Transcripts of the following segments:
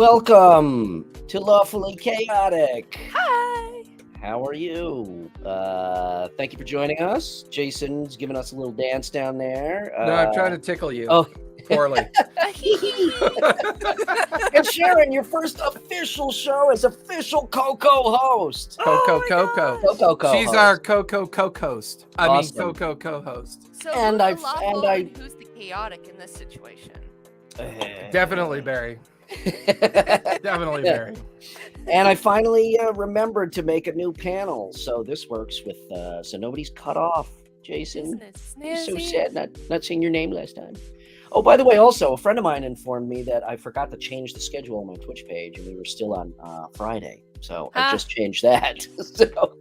Welcome to Lawfully Chaotic. Hi. How are you? Thank you for joining us. Jason's giving us a little dance down there. No, I'm trying to tickle you. Oh, Poorly. and Sharon, your first official show as official Coco host. Coco. Coco co-host. She's our Coco co-host. Awesome. Coco co-host. So And who's the I've- lawful and I- and who's the chaotic in this situation? Definitely Barry. Definitely Barry. And I finally remembered to make a new panel, so this works with so nobody's cut off. Jason, Business. it's so Snazzy. sad not seeing your name last time. Oh, by the way, also a friend of mine informed me that I forgot to change the schedule on my Twitch page, and we were still on Friday, so I Ah. just changed that. So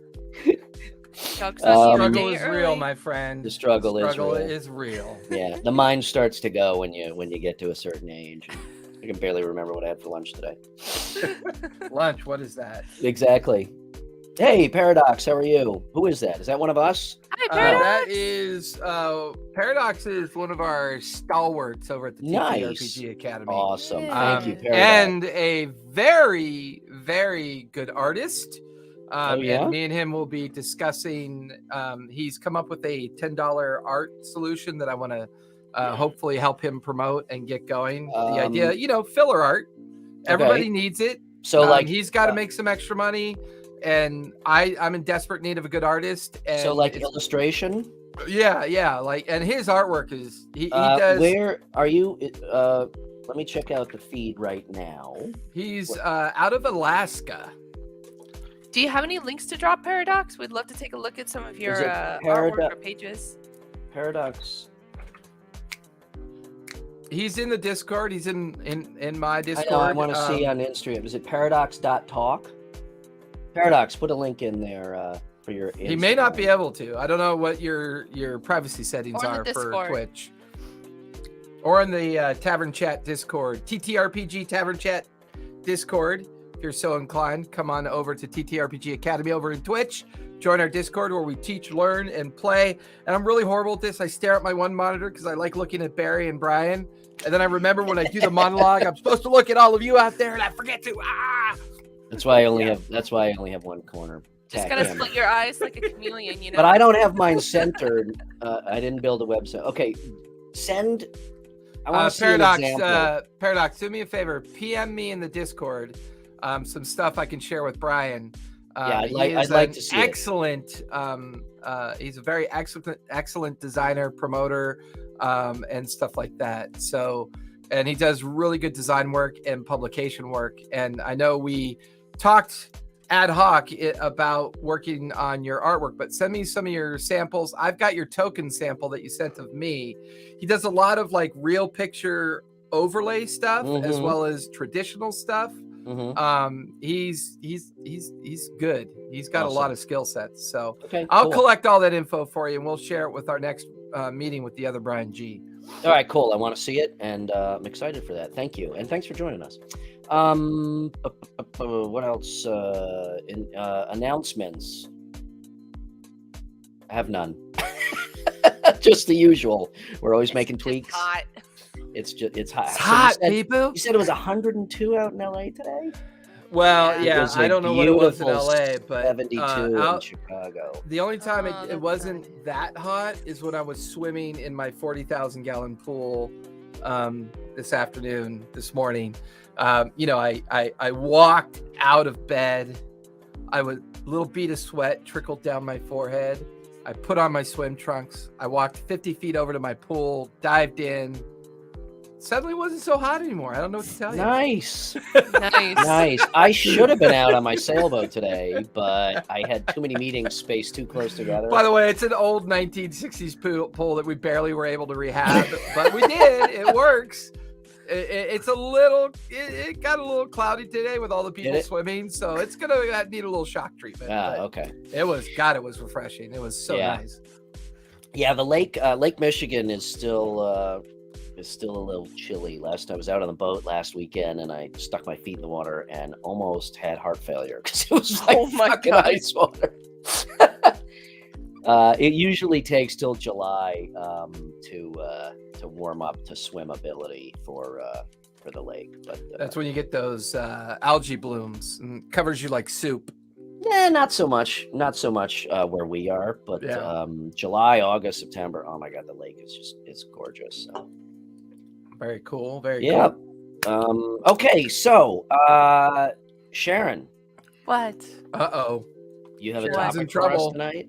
Jokes Um, on you, Struggle day is early. real, my friend. the struggle is is real. yeah, the mind starts to go when you get to a certain age. I can barely remember what I had for lunch today. Lunch, what is that? Exactly. Hey, Paradox, how are you? Who is that? Is that one of us? Hi, Paradox. That is Paradox is one of our stalwarts over at the Nice. ttrpg Academy. Awesome. Yeah. Thank you, Paradox. And a very, very good artist. Oh, yeah? And me and him will be discussing. He's come up with a $10 art solution that I want to hopefully help him promote and get going. The idea, filler art. Everybody needs it. So like he's got to make some extra money, and I'm in desperate need of a good artist. And so like it's- illustration. yeah, like, and his artwork is he does. Where are you? Let me check out the feed right now. He's out of Alaska. Do you have any links to drop, Paradox? We'd love to take a look at some of your it artwork or pages. Paradox. He's in the Discord. He's in my I Discord. know. I want to see on Instagram. Is it paradox.talk? Paradox, put a link in there for your. He may not Instagram. be able to. I don't know what your privacy settings Or in the are for Discord. Twitch. Or in the Tavern Chat Discord, ttrpg Tavern Chat Discord. If you're so inclined, come on over to ttrpg Academy over in Twitch. Join our Discord where we teach, learn, and play. And I'm really horrible at this. I stare at my one monitor because I like looking at Barry and Brian. And then I remember when I do the monologue, I'm supposed to look at all of you out there, and I forget to. That's why I only have. That's why I only have one corner. Just tack gotta camera. split your eyes like a chameleon, you know. But I don't have mine centered. I didn't build a website. Okay, send. I want to see an example. Paradox, do me a favor. PM me in the Discord some stuff I can share with Brian. Yeah, I'd like to see it. excellent. He's a very excellent designer, promoter, and stuff like that. So, and he does really good design work and publication work. And I know we talked ad hoc about working on your artwork, but send me some of your samples. I've got your token sample that you sent of me. He does a lot of like real picture overlay stuff as Mhm. well as traditional stuff. Mhm. He's good. He's got a lot Awesome. of skill sets. So Okay, I'll cool. collect all that info for you, and we'll share it with our next meeting with the other Brian G. All right, cool. I want to see it, and I'm excited for that. Thank you, and thanks for joining us. What else? Announcements. I have none. Just the usual. We're always making Just tweaks. hot. It's hot. It's So hot, you people. said it was 102 out in LA today. Well, Yeah. yeah, It was I a don't know what it was in beautiful LA, but 72 in out, Chicago. the only time Oh, it that's wasn't nice. that hot is when I was swimming in my 40,000 gallon pool this morning. I walked out of bed. I was a little bead of sweat trickled down my forehead. I put on my swim trunks. I walked 50 feet over to my pool, dived in. Suddenly it wasn't so hot anymore. I don't know what to tell you. Nice. Nice. Nice. I should have been out on my sailboat today, but I had too many meetings spaced too close together. By the way, it's an old 1960s pool that we barely were able to rehab, but we did. It works. It's a little. It got a little cloudy today with all the people it? swimming, so it's gonna need a little shock treatment. Ah, but okay. It was refreshing. It was so Yeah. nice. Yeah, the Lake Michigan is still a little chilly. I was out on the boat last weekend, and I stuck my feet in the water and almost had heart failure because it was like Oh my fucking God. ice water. It usually takes till July to warm up to swim ability for for the lake. But That's when you get those algae blooms and covers you like soup. not so much. Not so much where we are, but Yeah. July, August, September. Oh my God, the lake is it's gorgeous. So. Very cool. Very Yeah. cool. Okay, so Sharon, What? Uh-oh. you have a Sharon's in topic for us trouble. tonight.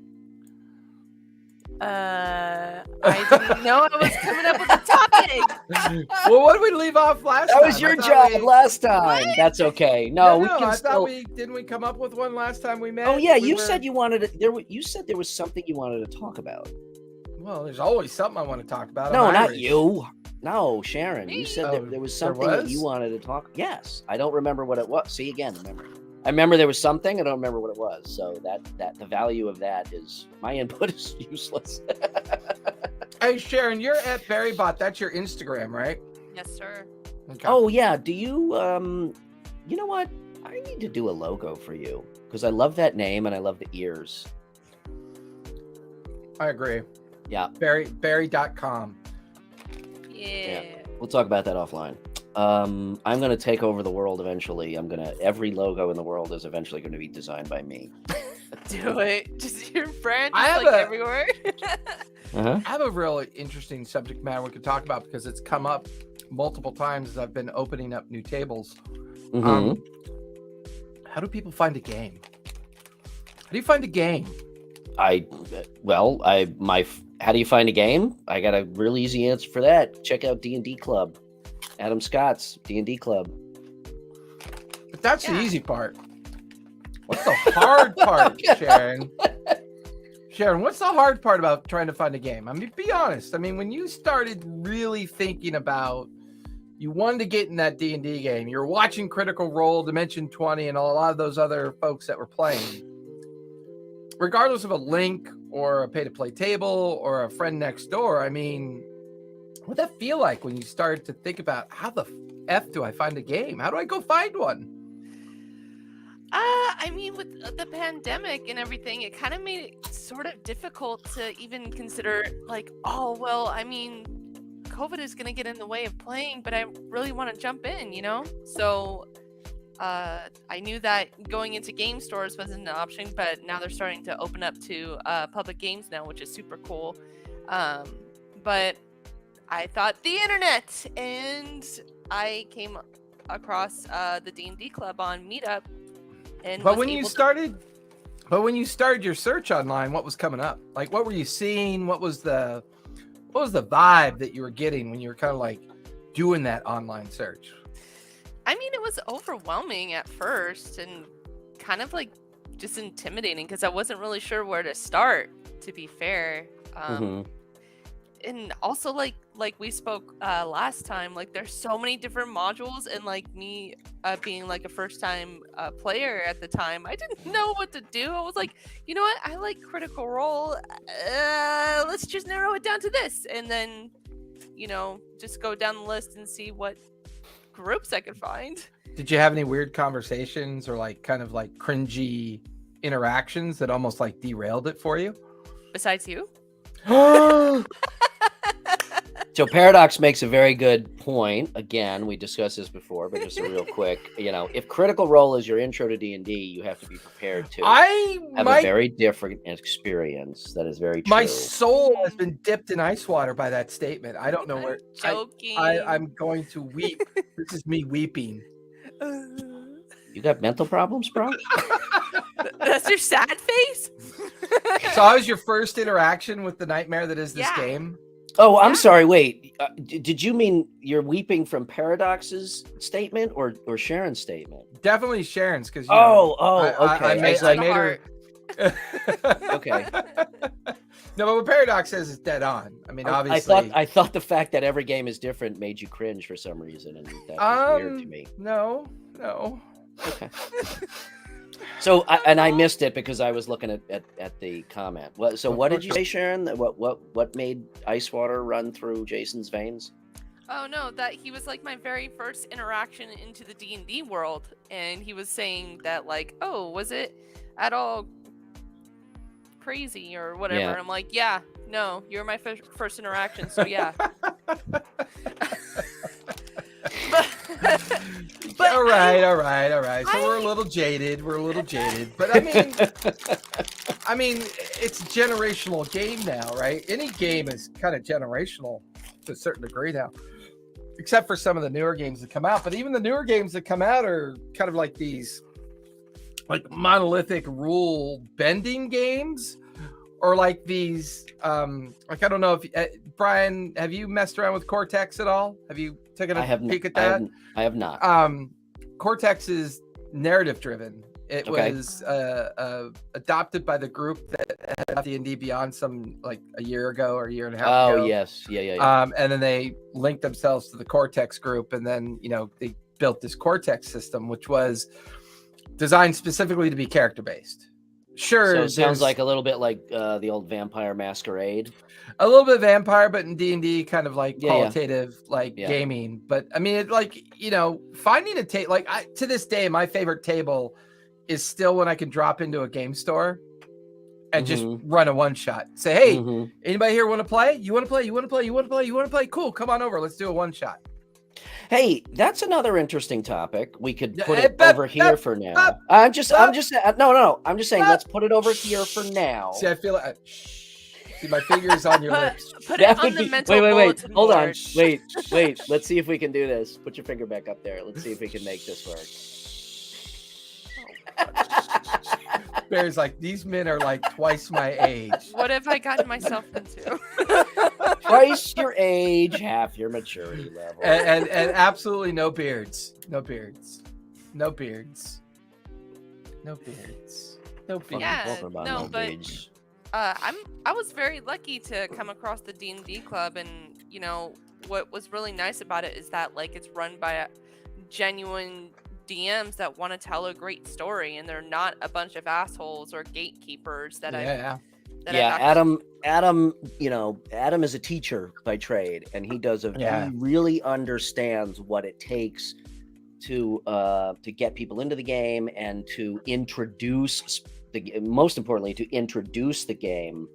I didn't know I was coming up with a topic. Well, what did we leave off last time? That was your job last time. What? That's okay. No, we I can thought still. didn't we come up with one last time we met? Oh yeah, We you were- said you wanted to. You said there was something you wanted to talk about. Well, there's always something I want to talk about. No, I'm not Irish. you. No, Sharon. You said Oh, there was there something that was? you wanted to talk. Yes, I don't remember what it was. See again, remember. I remember there was something. I don't remember what it was. So that the value of that is my input is useless. Hey, Sharon, you're at Berrybot. That's your Instagram, right? Yes, sir. Okay. Oh yeah. Do you you know what? I need to do a logo for you because I love that name and I love the ears. I agree. Yeah. Berry.com. Yeah. We'll talk about that offline. I'm gonna take over the world eventually. Every logo in the world is eventually gonna be designed by me. Do it. Just your brand I is have like a- everywhere. Uh-huh. I have a really interesting subject matter we could talk about because it's come up multiple times as I've been opening up new tables. Mhm. How do people find a game? How do you find a game? How do you find a game? I got a real easy answer for that. Check out D&D Club. Adam Scott's D&D Club. But that's the Yeah. easy part. What's the hard part, Sharon? Sharon, what's the hard part about trying to find a game? I mean, be honest. I mean, when you started really thinking about you wanted to get in that D&D game, you're watching Critical Role, Dimension 20, and a lot of those other folks that were playing. Regardless of a link or a pay-to-play table or a friend next door, I mean, what'd that feel like when you started to think about how the F do I find a game? How do I go find one? I mean, with the pandemic and everything, it kind of made it sort of difficult to even consider, like, oh, well, I mean, COVID is going to get in the way of playing, but I really want to jump in, you know? So I knew that going into game stores wasn't an option, but now they're starting to open up to public games now, which is super cool. But I thought the internet, and I came across the D&D Club on Meetup. And But was when you able to- started your search online, what was coming up? Like, what were you seeing? What was the vibe that you were getting when you were kind of like doing that online search? I mean, it was overwhelming at first and kind of like just intimidating because I wasn't really sure where to start, to be fair. Mhm. And also like we spoke last time, like there's so many different modules, and like me being like a first time player at the time, I didn't know what to do. I was like, you know what, I like Critical Role, let's just narrow it down to this, and then just go down the list and see what groups I could find. Did you have any weird conversations or like kind of like cringy interactions that almost like derailed it for you? Besides you. So Paradox makes a very good point. Again, we discussed this before, but just a real quick, if Critical Role is your intro to D&D, you have to be prepared to have a very different experience. That is very true. My soul has been dipped in ice water by that statement. I don't know I'm where joking. I'm going to weep. This is me weeping. You got mental problems, bro? That's your sad face. So how was your first interaction with the nightmare that is this Yeah. game? Oh, I'm Yeah. sorry. Wait, did you mean you're weeping from Paradox's statement or Sharon's statement? Definitely Sharon's because Okay. I made the her. Okay. No, but what Paradox says is dead on. I mean, obviously. I thought the fact that every game is different made you cringe for some reason, and that was weird to me. No. Okay. So I missed it because I was looking at the comment. What did you say, Sharon? What made ice water run through Jason's veins? Oh no, that he was like my very first interaction into the D&D world, and he was saying that like, oh, was it at all crazy or whatever? Yeah. I'm like, yeah, no, you're my first interaction, so yeah. But all right. So we're a little jaded. But I mean, it's a generational game now, right? Any game is kind of generational to a certain degree now, except for some of the newer games that come out. But even the newer games that come out are kind of like these, like monolithic rule bending games, or like these, like I don't know if Brian, have you messed around with Cortex at all? Have you taken a peek at that? I have not. Cortex is narrative driven. It was adopted by the group that had D&D Beyond some like a year ago or a year and a half ago. Oh yes, yeah. And then they linked themselves to the Cortex group, and then they built this Cortex system, which was designed specifically to be character based. Sure, so it sounds like a little bit like the old Vampire Masquerade. A little bit of vampire, but in D&D kind of like qualitative, gaming. But I mean, finding a table, to this day, my favorite table is still when I can drop into a game store and just run a one shot. Say, hey, anybody here want to play? You want to play? You want to play? You want to play? You want to play? Cool, come on over. Let's do a one shot. Hey, that's another interesting topic. We could put it over here for now. I'm just saying, let's put it over here for now. See, I feel like, see, my finger's on your lips. Put it on the mental wait. Hold board. on. Wait. Let's see if we can do this. Put your finger back up there. Let's see if we can make this work. Bear's like, these men are like twice my age. What have I gotten myself into? Twice your age, half your maturity level. And absolutely no beards. No beards. Yeah, no, but I was very lucky to come across the D&D club, and what was really nice about it is that it's run by genuine DMs that want to tell a great story, and they're not a bunch of assholes or gatekeepers that Adam is a teacher by trade, and he does he really understands what it takes to get people into the game and to introduce most importantly to introduce the game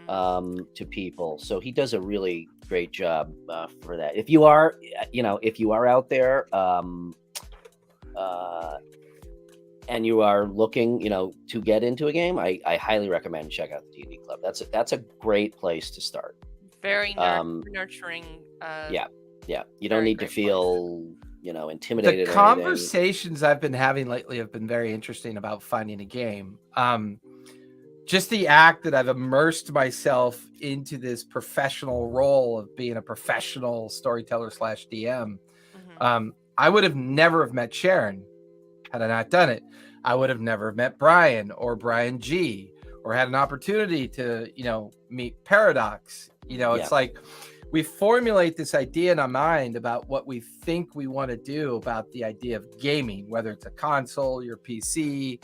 to people. So he does a really great job for that. If you are out there and you are looking, to get into a game, I highly recommend check out the D&D Club. That's a great place to start. Very nurturing. You don't need to feel, intimidated. The conversations I've been having lately have been very interesting about finding a game. Just the act that I've immersed myself into this professional role of being a professional storyteller / DM. I would have never have met Sharon had I not done it. I would have never met Brian or Brian G, or had an opportunity to, meet Paradox. It's like we formulate this idea in our mind about what we think we want to do about the idea of gaming, whether it's a console, your PC,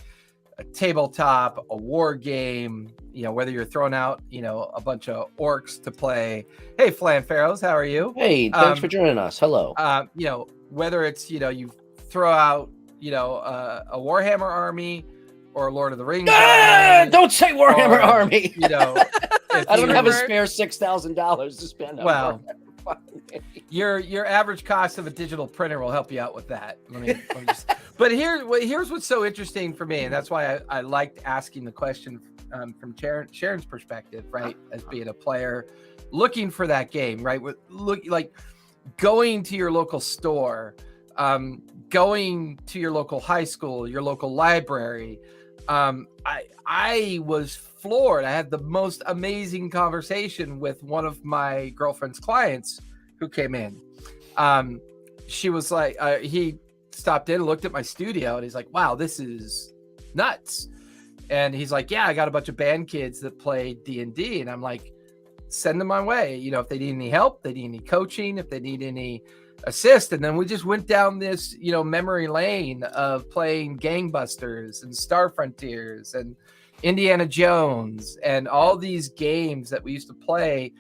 a tabletop, a war game, whether you're throwing out, a bunch of orcs to play. Hey, Flan Pharaohs, how are you? Hey, thanks for joining us. Hello. Whether it's, you throw out, a Warhammer army or a Lord of the Rings army, don't say Warhammer army. I don't have a spare $6,000 to spend on Warhammer. Your average cost of a digital printer will help you out with that. But here's what's so interesting for me, and that's why I liked asking the question from Sharon's perspective, right? As being a player looking for that game, right? Going to your local store, going to your local high school, your local library. I was floored. I had the most amazing conversation with one of my girlfriend's clients who came in. She was like, he stopped in and looked at my studio, and he's like, wow, this is nuts. And he's like, yeah, I got a bunch of band kids that play D&D. And I'm like, send them my way. If they need any help, they need any coaching, if they need any assist. And then we just went down this, memory lane of playing Gangbusters and Star Frontiers and Indiana Jones and all these games that we used to play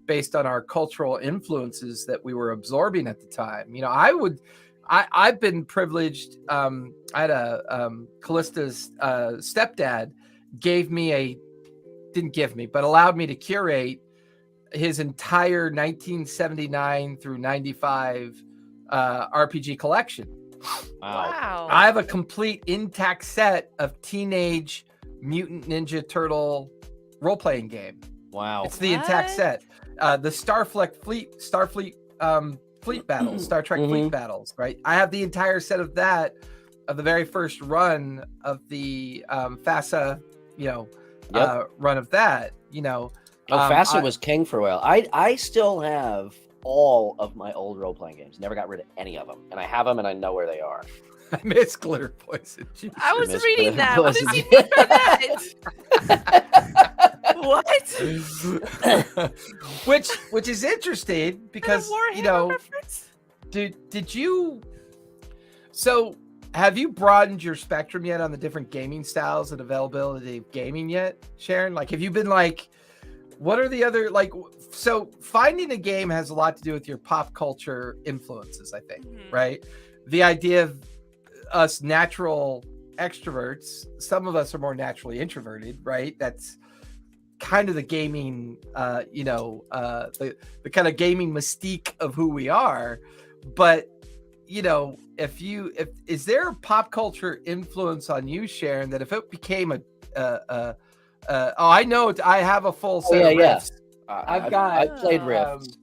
based on our cultural influences that we were absorbing at the time. I've been privileged. I had a Callista's stepdad allowed me to curate his entire 1979 through 95 RPG collection. Wow. I have a complete intact set of Teenage Mutant Ninja Turtle role-playing game. Wow. It's the intact set. The Starfleet fleet battles, Star Trek fleet battles, right? I have the entire set of that, of the very first run of the FASA, run of that, FASA was king for a while. I still have all of my old role-playing games. Never got rid of any of them. And I have them and I know where they are. I miss Glitter Poison. Jeez. I was miss reading Glitter that. What Poison. did you mean by that? What? which is interesting because did you have you broadened your spectrum yet on the different gaming styles and availability of gaming yet, Sharon? Like, have you been like, what are the other, like, so finding a game has a lot to do with your pop culture influences, I think, right? The idea of us natural extroverts, some of us are more naturally introverted, right? That's kind of the gaming, the kind of gaming mystique of who we are. But, if is there a pop culture influence on you, Sharon, that if it became I know I have a full set of riffs. I've played riffs.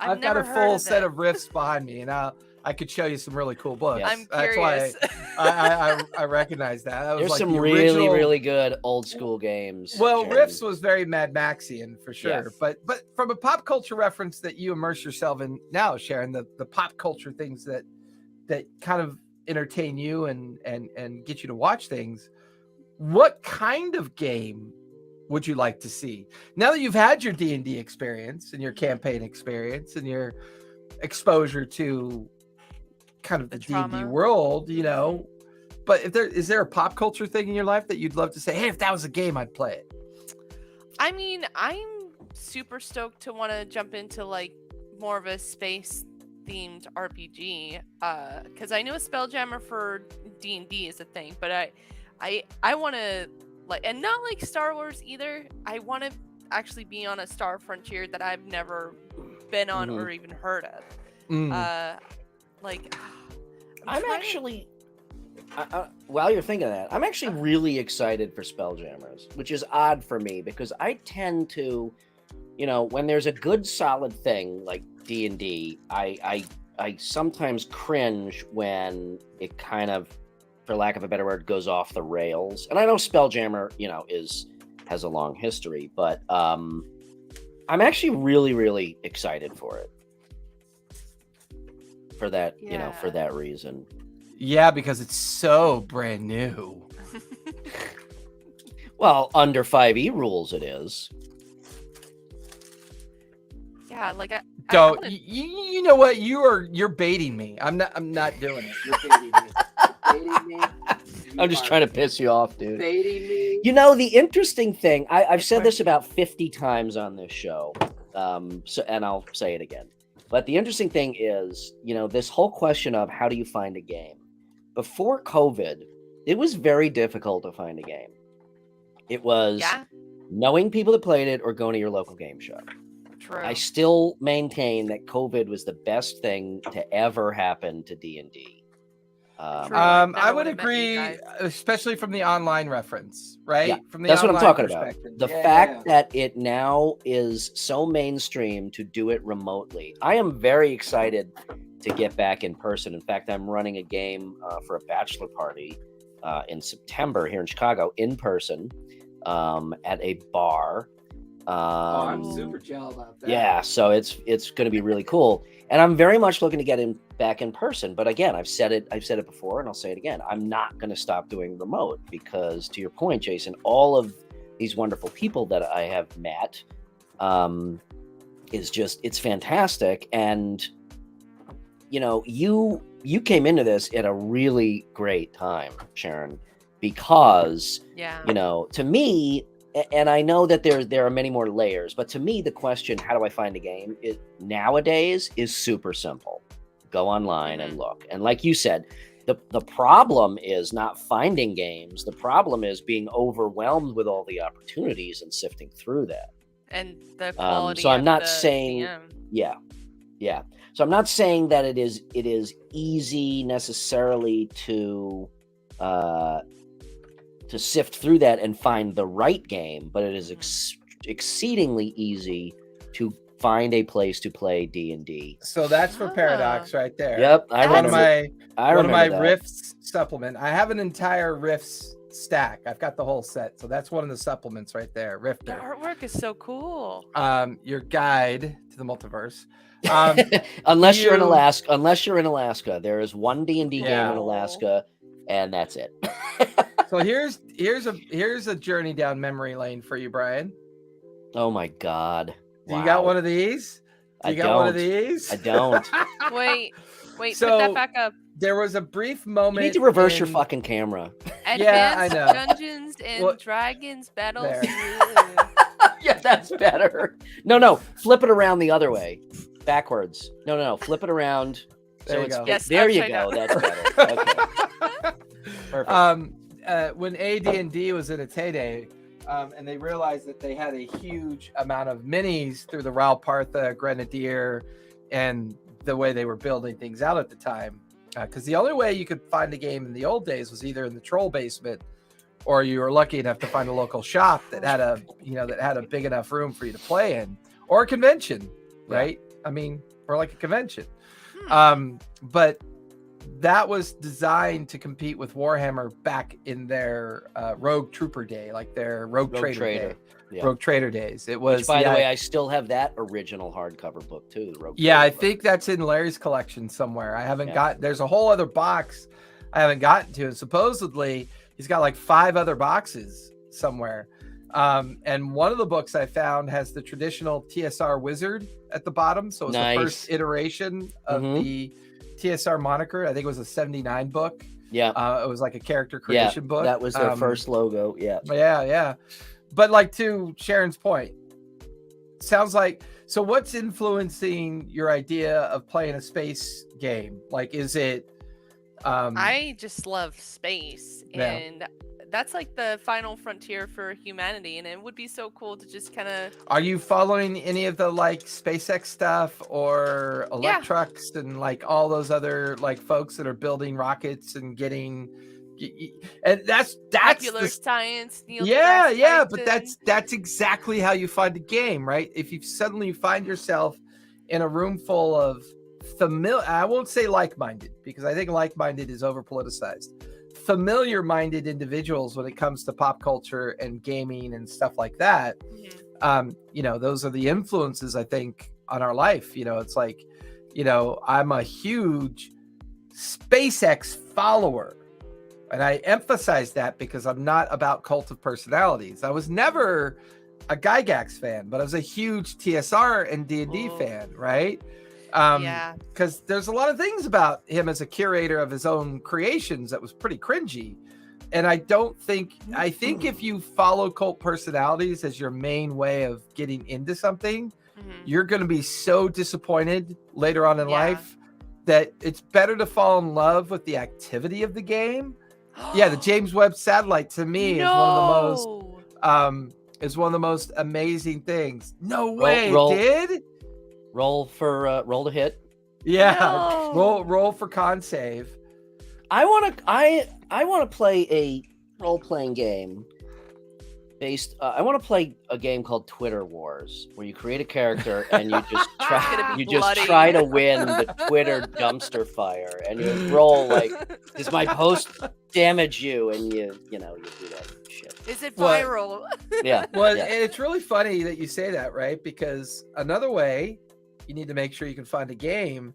I've got a full set of riffs behind me, and I could show you some really cool books. I'm curious. That's why I recognize that. There's like some the really, really good old school games. Well, Sharon. Riffs was very Mad Maxian for sure. Yes. But from a pop culture reference that you immerse yourself in now, Sharon, the pop culture things that kind of entertain you and get you to watch things, what kind of game would you like to see now that you've had your D&D experience and your campaign experience and your exposure to kind of the D&D world, but is there a pop culture thing in your life that you'd love to say, hey, if that was a game, I'd play it? I mean, I'm super stoked to want to jump into like more of a space themed RPG, because I know a Spelljammer for D&D is a thing, but I want to, like, and not like Star Wars either. I want to actually be on a star frontier that I've never been on or even heard of. While you're thinking of that, I'm actually really excited for Spelljammers, which is odd for me because I tend to, when there's a good solid thing like D&D, I sometimes cringe when it kind of, for lack of a better word, goes off the rails. And I know Spelljammer, has a long history, but I'm actually really, really excited for it. For that, for that reason. Yeah, because it's so brand new. Well, under 5e rules, it is. Yeah, like you know what? You're baiting me. I'm not doing it. You're baiting me. I'm just trying to piss you off, dude. Baiting me. The interesting thing, I've said this about 50 times on this show, and I'll say it again. But the interesting thing is, this whole question of how do you find a game? Before COVID, it was very difficult to find a game. It was knowing people that played it or going to your local game shop. True. I still maintain that COVID was the best thing to ever happen to D&D. I would agree, especially from the online reference, right? Yeah, from the that's what I'm talking about. The fact that it now is so mainstream to do it remotely. I am very excited to get back in person. In fact, I'm running a game for a bachelor party in September here in Chicago in person at a bar. I'm super jealous about that. Yeah, so it's going to be really cool, and I'm very much looking to get back in person. But again, I've said it before, and I'll say it again. I'm not going to stop doing remote because, to your point, Jason, all of these wonderful people that I have met it's fantastic. And you came into this at a really great time, Sharon, because to me. And I know that there are many more layers, but to me, the question, how do I find a game, nowadays is super simple. Go online and look. And like you said, the problem is not finding games. The problem is being overwhelmed with all the opportunities and sifting through that. And the quality so I'm not of the saying, DM. yeah. Yeah. So I'm not saying that it is easy necessarily to sift through that and find the right game, but it is exceedingly easy to find a place to play D&D. So that's for Paradox right there. Yep, I one remember. of my that. Rifts supplement. I have an entire Rifts stack. I've got the whole set, so that's one of the supplements right there. The Rifter. artwork is so cool. Your guide to the multiverse. Unless you're in Alaska, there is one D&D game in Alaska, and that's it. So here's a journey down memory lane for you, Brian. Oh my God! You got one of these? I one of these? I don't. Wait, So, put that back up. There was a brief moment. You need to reverse your fucking camera. Advanced I know. Dungeons and Dragons battles. Yeah, that's better. No, flip it around the other way, backwards. No, flip it around. There you go. Yes, there you upside go. down. That's better. Okay. Perfect. When AD&D was in its heyday, and they realized that they had a huge amount of minis through the Ralpartha, Grenadier, and the way they were building things out at the time. Because the only way you could find a game in the old days was either in the troll basement, or you were lucky enough to find a local shop that had a big enough room for you to play in, or a convention, right? I mean, or like a convention. But that was designed to compete with Warhammer back in their Rogue Trooper day, like their Rogue Trader day. Yeah. Rogue Trader days. It was. Which, by the way, I still have that original hardcover book too. The Rogue I Trader think that's in Larry's collection somewhere. I haven't got. There's a whole other box I haven't gotten to. And supposedly he's got like 5 other boxes somewhere. And one of the books I found has the traditional TSR wizard at the bottom. So it's the first iteration of the TSR moniker. I think it was a 79 book. Yeah. It was like a character creation book. That was their first logo. Yeah. Yeah. But like, to Sharon's point, sounds like, so what's influencing your idea of playing a space game? Like, is it I just love space, and that's like the final frontier for humanity, and it would be so cool to just kind of. Are you following any of the like SpaceX stuff or Electrux and like all those other like folks that are building rockets and getting, and that's popular science, Neil deGrasse Tyson. But that's exactly how you find a game, right? If you suddenly find yourself in a room full of I won't say like-minded, because I think like-minded is over politicized, familiar-minded individuals when it comes to pop culture and gaming and stuff like that. Those are the influences, I think, on our life. It's like, I'm a huge SpaceX follower, and I emphasize that because I'm not about cult of personalities. I was never a Gygax fan, but I was a huge TSR and D&D fan, right? Because there's a lot of things about him as a curator of his own creations that was pretty cringy. And I think if you follow cult personalities as your main way of getting into something, you're going to be so disappointed later on in life that it's better to fall in love with the activity of the game. The James Webb Satellite to me is one of the most amazing things. No way, did? Roll to hit. Roll for con save. I want to play a role-playing game based. I want to play a game called Twitter Wars, where you create a character and you just try to win the Twitter dumpster fire, and you roll like, does my post damage you? And you do that shit. Is it viral? It's really funny that you say that, right? Because another way you need to make sure you can find a game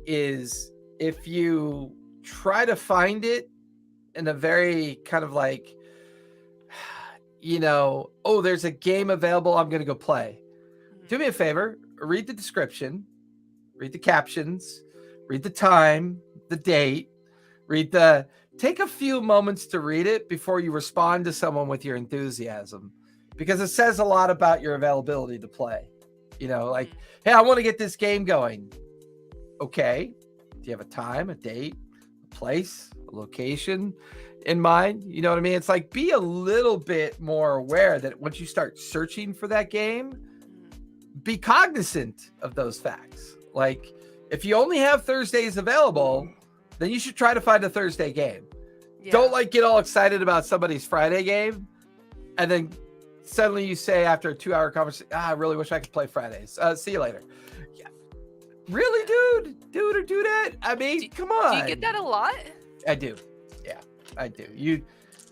is if you try to find it in a very kind of like, there's a game available, I'm going to go play. Do me a favor, read the description, read the captions, read the time, the date, take a few moments to read it before you respond to someone with your enthusiasm, because it says a lot about your availability to play. Like, hey, I want to get this game going. Okay. Do you have a time, a date, a place, a location in mind? You know what I mean? It's like, be a little bit more aware that once you start searching for that game, be cognizant of those facts. Like, if you only have Thursdays available, then you should try to find a Thursday game. Yeah. Don't like get all excited about somebody's Friday game, and then suddenly you say after a 2-hour conversation, I really wish I could play Fridays. See you later. Yeah. Really, dude? Or do that? I mean, come on. Do you get that a lot? I do. Yeah, I do.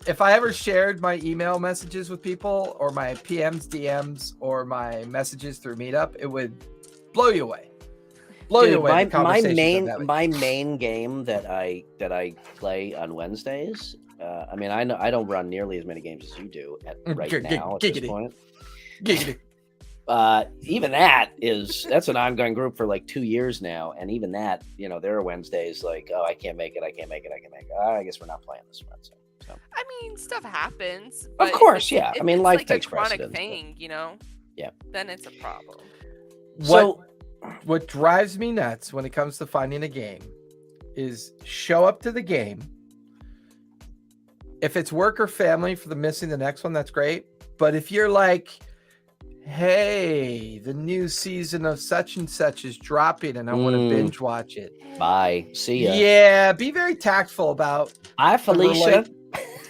If I ever shared my email messages with people, or my PMs, DMs, or my messages through Meetup, it would blow you away. Dude, my my main game that I play on Wednesdays. I mean, I don't run nearly as many games as you do right now at this point. Even that's an ongoing group for like 2 years now, and even that, there are Wednesdays like, oh, I can't make it. I guess we're not playing this one. So. I mean, stuff happens. Of course, yeah. I mean, life takes a chronic precedence. thing, Yeah. Then it's a problem. What drives me nuts when it comes to finding a game is show up to the game. If it's work or family for missing the next one, that's great. But if you're like, hey, the new season of such and such is dropping and I want to binge watch it. Bye. See ya. Yeah, be very tactful about. Bye, Felicia.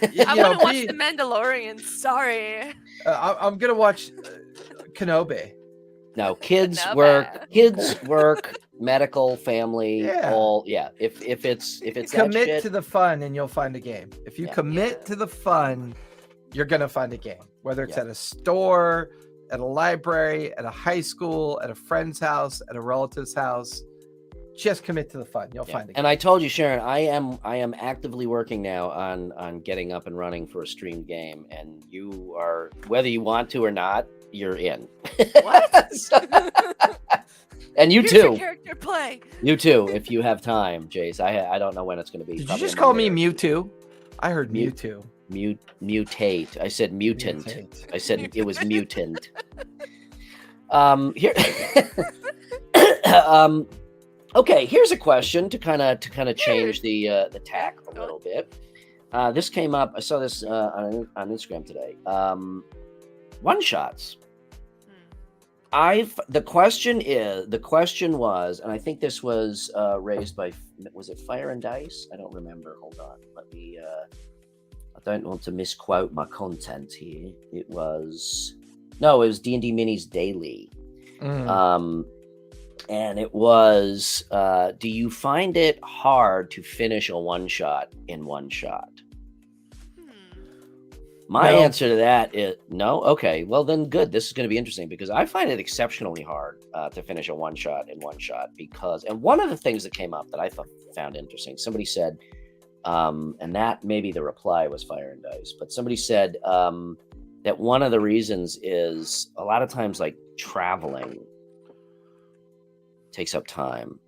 I'm going to watch The Mandalorian. Sorry. I'm going to watch Kenobi. No, kids work, medical, family, all. Yeah. If it's commit to the fun and you'll find a game. If you commit to the fun, you're going to find a game, whether it's at a store, at a library, at a high school, at a friend's house, at a relative's house. Just commit to the fun. You'll find it. And I told you, Sharon, I am actively working now on getting up and running for a streamed game, and you are, whether you want to or not, you're in. What? And you Here's too. Your character play. You too, if you have time, Jace. I don't know when it's going to be. Did you just call me Mewtwo? I heard Mewtwo. Mutate. I said mutant. Mutate. I said it was mutant. Here. Okay, here's a question to kind of change the tack a little bit. This came up. I saw this on Instagram today. One shots. The question was, and I think this was raised by, was it Fire and Dice? I don't remember. Hold on. Let me. I don't want to misquote my content here. It was D&D Minis Daily. And it was, do you find it hard to finish a one shot in one shot? My answer to that is no. Okay, well then good. This is going to be interesting because I find it exceptionally hard to finish a one shot in one shot and one of the things that came up that I found interesting, somebody said, and that maybe the reply was Fire and Dice, but somebody said that one of the reasons is a lot of times like traveling takes up time.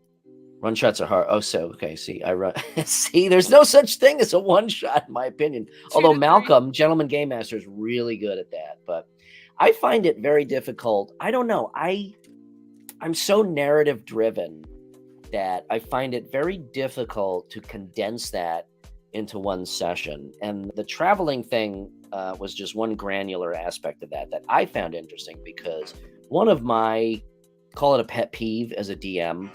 One shots are hard. Oh, so okay. See, I run. See, there's no such thing as a one shot, in my opinion. Although Malcolm, Gentleman Game Master, is really good at that. But I find it very difficult. I don't know. I'm so narrative driven that I find it very difficult to condense that into one session. And the traveling thing was just one granular aspect of that I found interesting because one of my, call it a pet peeve as a DM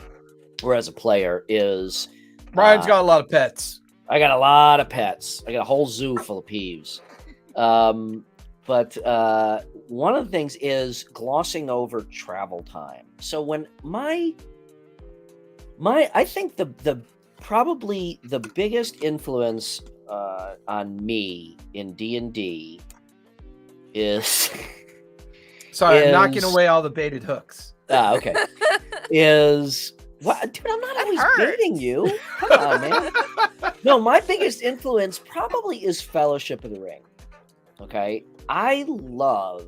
or as a player is Brian's got a lot of pets. I got a lot of pets. I got a whole zoo full of peeves. But one of the things is glossing over travel time. So when I think the probably the biggest influence on me in D&D is sorry, I'm knocking away all the baited hooks. Okay. Is what, dude? I'm not always baiting you. Come on, man. No, my biggest influence probably is Fellowship of the Ring. Okay, I love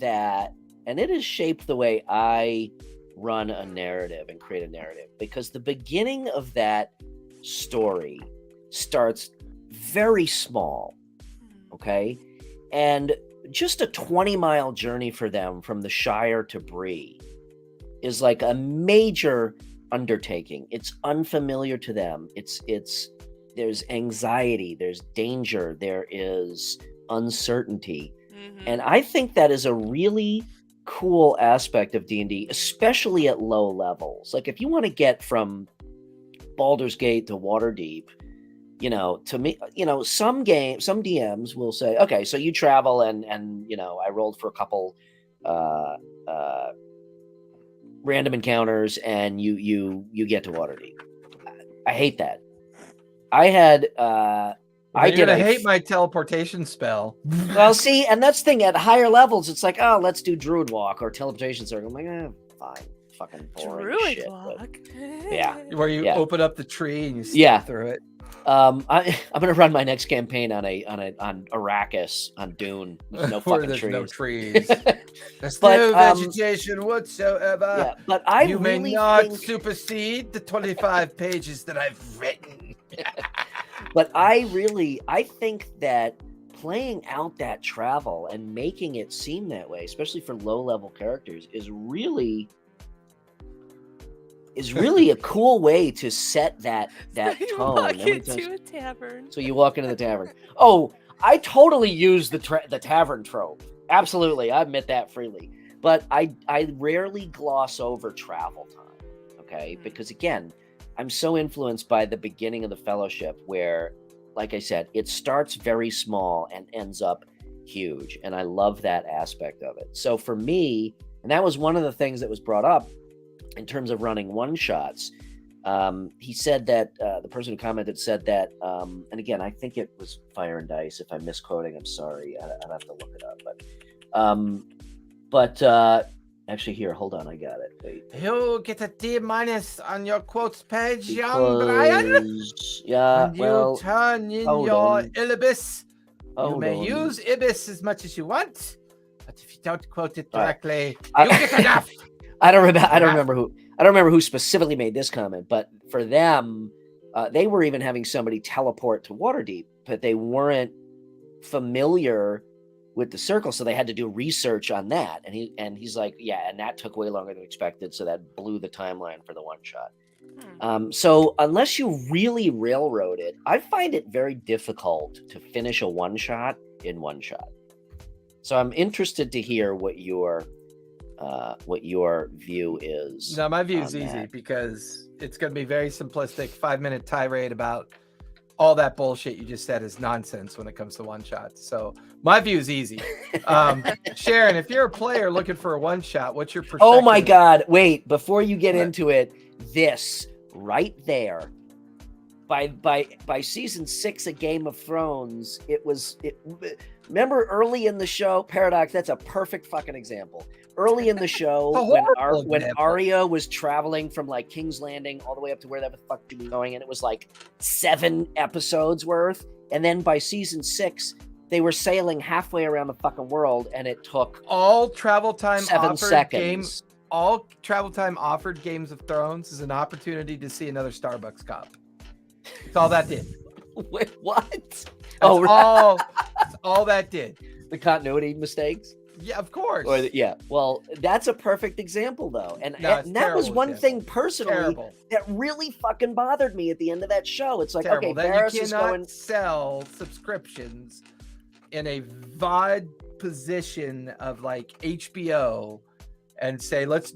that, and it has shaped the way I run a narrative and create a narrative because the beginning of that story starts very small. Okay, and just a 20-mile journey for them from the Shire to Bree is like a major undertaking. It's unfamiliar to them. There's anxiety, there's danger, there is uncertainty. And I think that is a really cool aspect of D&D, especially at low levels. Like if you want to get from Baldur's Gate to Waterdeep, to me, some DMs will say, okay, so you travel and I rolled for a couple random encounters and you get to Waterdeep. I hate that. I had You're gonna hate my teleportation spell. Well, see, and that's the thing, at higher levels, it's like, oh, let's do Druid Walk or Teleportation Circle. I'm like, fine. Fucking boring Druid shit. Walk. Yeah. Where you open up the tree and you step Yeah. through it. I'm gonna run my next campaign on Arrakis on Dune. There's no fucking there's trees. no trees. There's But, no vegetation whatsoever. Yeah, but I you really may not think... supersede the 25 pages that I've written. But I think that playing out that travel and making it seem that way, especially for low-level characters, is really a cool way to set that You tone. walk into a tavern. So you walk into the tavern. Oh, I totally use the tavern trope. Absolutely, I admit that freely. But I rarely gloss over travel time. Okay, because again, I'm so influenced by the beginning of the Fellowship, where, like I said, it starts very small and ends up huge, and I love that aspect of it. So for me, and that was one of the things that was brought up in terms of running one-shots. He said that, the person who commented said that, and again, I think it was Fire and Dice. If I'm misquoting, I'm sorry. I'd have to look it up. But actually, here, hold on, I got it. Wait. You get a D- on your quotes page, young Brian. Yeah, When you turn in your on. Ibis, you Hold may on. use Ibis as much as you want, but if you don't quote it All right. directly, I- you get enough. I don't remember who specifically made this comment, but for them, they were even having somebody teleport to Waterdeep, but they weren't familiar with the circle, so they had to do research on that. And he's like, yeah, and that took way longer than expected, so that blew the timeline for the one shot. So unless you really railroad it, I find it very difficult to finish a one shot in one shot. So I'm interested to hear what your view is. No, my view is on easy that. because it's going to be very simplistic. 5-minute tirade about all that bullshit you just said is nonsense when it comes to one shots. So my view is easy. Sharon, if you're a player looking for a one shot, what's your perspective? Oh my God! Wait, before you get into it, this right there. By season 6 of Game of Thrones, remember early in the show, Paradox, that's a perfect fucking example. Early in the show, when Arya was traveling from like King's Landing all the way up to where the fuck she was going, and it was like 7 episodes worth. And then by season 6, they were sailing halfway around the fucking world, and it took all travel time 7 offered seconds. All travel time offered Games of Thrones is an opportunity to see another Starbucks cup. That's all that did. Wait, what? That's All that did. the continuity mistakes. Yeah, of course. Well, that's a perfect example, though, and No, it's that was terrible one example. thing personally Terrible. that really fucking bothered me at the end of that show. It's like, Terrible. okay, That Varys you is cannot going. sell subscriptions in a VOD position of like HBO and say let's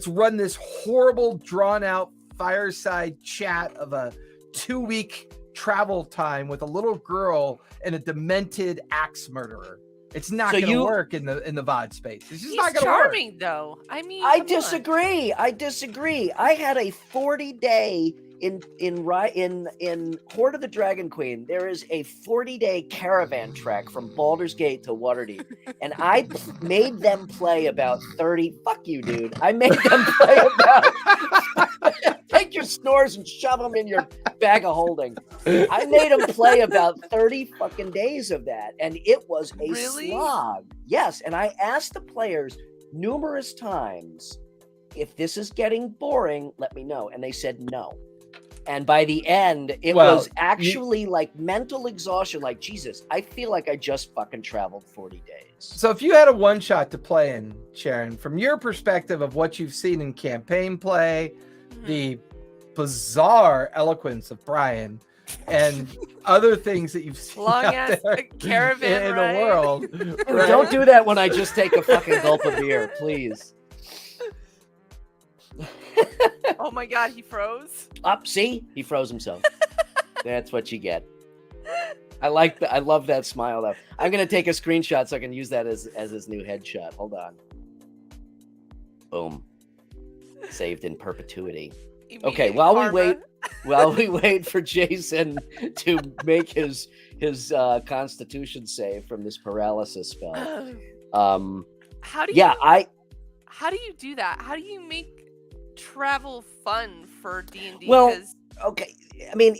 run this horrible drawn out fireside chat of a 2-week travel time with a little girl and a demented axe murderer. It's not going to work in the VOD space. It's just not going to work. Charming though. I mean, I come on. disagree. I had a 40-day in Hoard of the Dragon Queen. There is a 40-day caravan trek from Baldur's Gate to Waterdeep, and I made them play about 30. Fuck you, dude. I made them play about. Take your snores and shove them in your bag of holding. I made them play about 30 fucking days of that, and it was a slog. Yes, and I asked the players numerous times, if this is getting boring, let me know. And they said no. And by the end, it was actually like mental exhaustion. Like, Jesus, I feel like I just fucking traveled 40 days. So if you had a one shot to play in, Sharon, from your perspective of what you've seen in campaign play, the bizarre eloquence of Brian, and other things that you've seen Long out ass there caravan in ride. the world. Dude, right? don't do that when I just take a fucking gulp of beer, please. Oh my god, he froze. Up, see? He froze himself. That's what you get. I like that. I love that smile though. I'm gonna take a screenshot so I can use that as his new headshot. Hold on. Boom. Saved in perpetuity. Okay, Immediate while we wait for Jason to make his constitution save from this paralysis spell. How do Yeah, how do you do that? How do you make travel fun for D&D? Well, okay. I mean,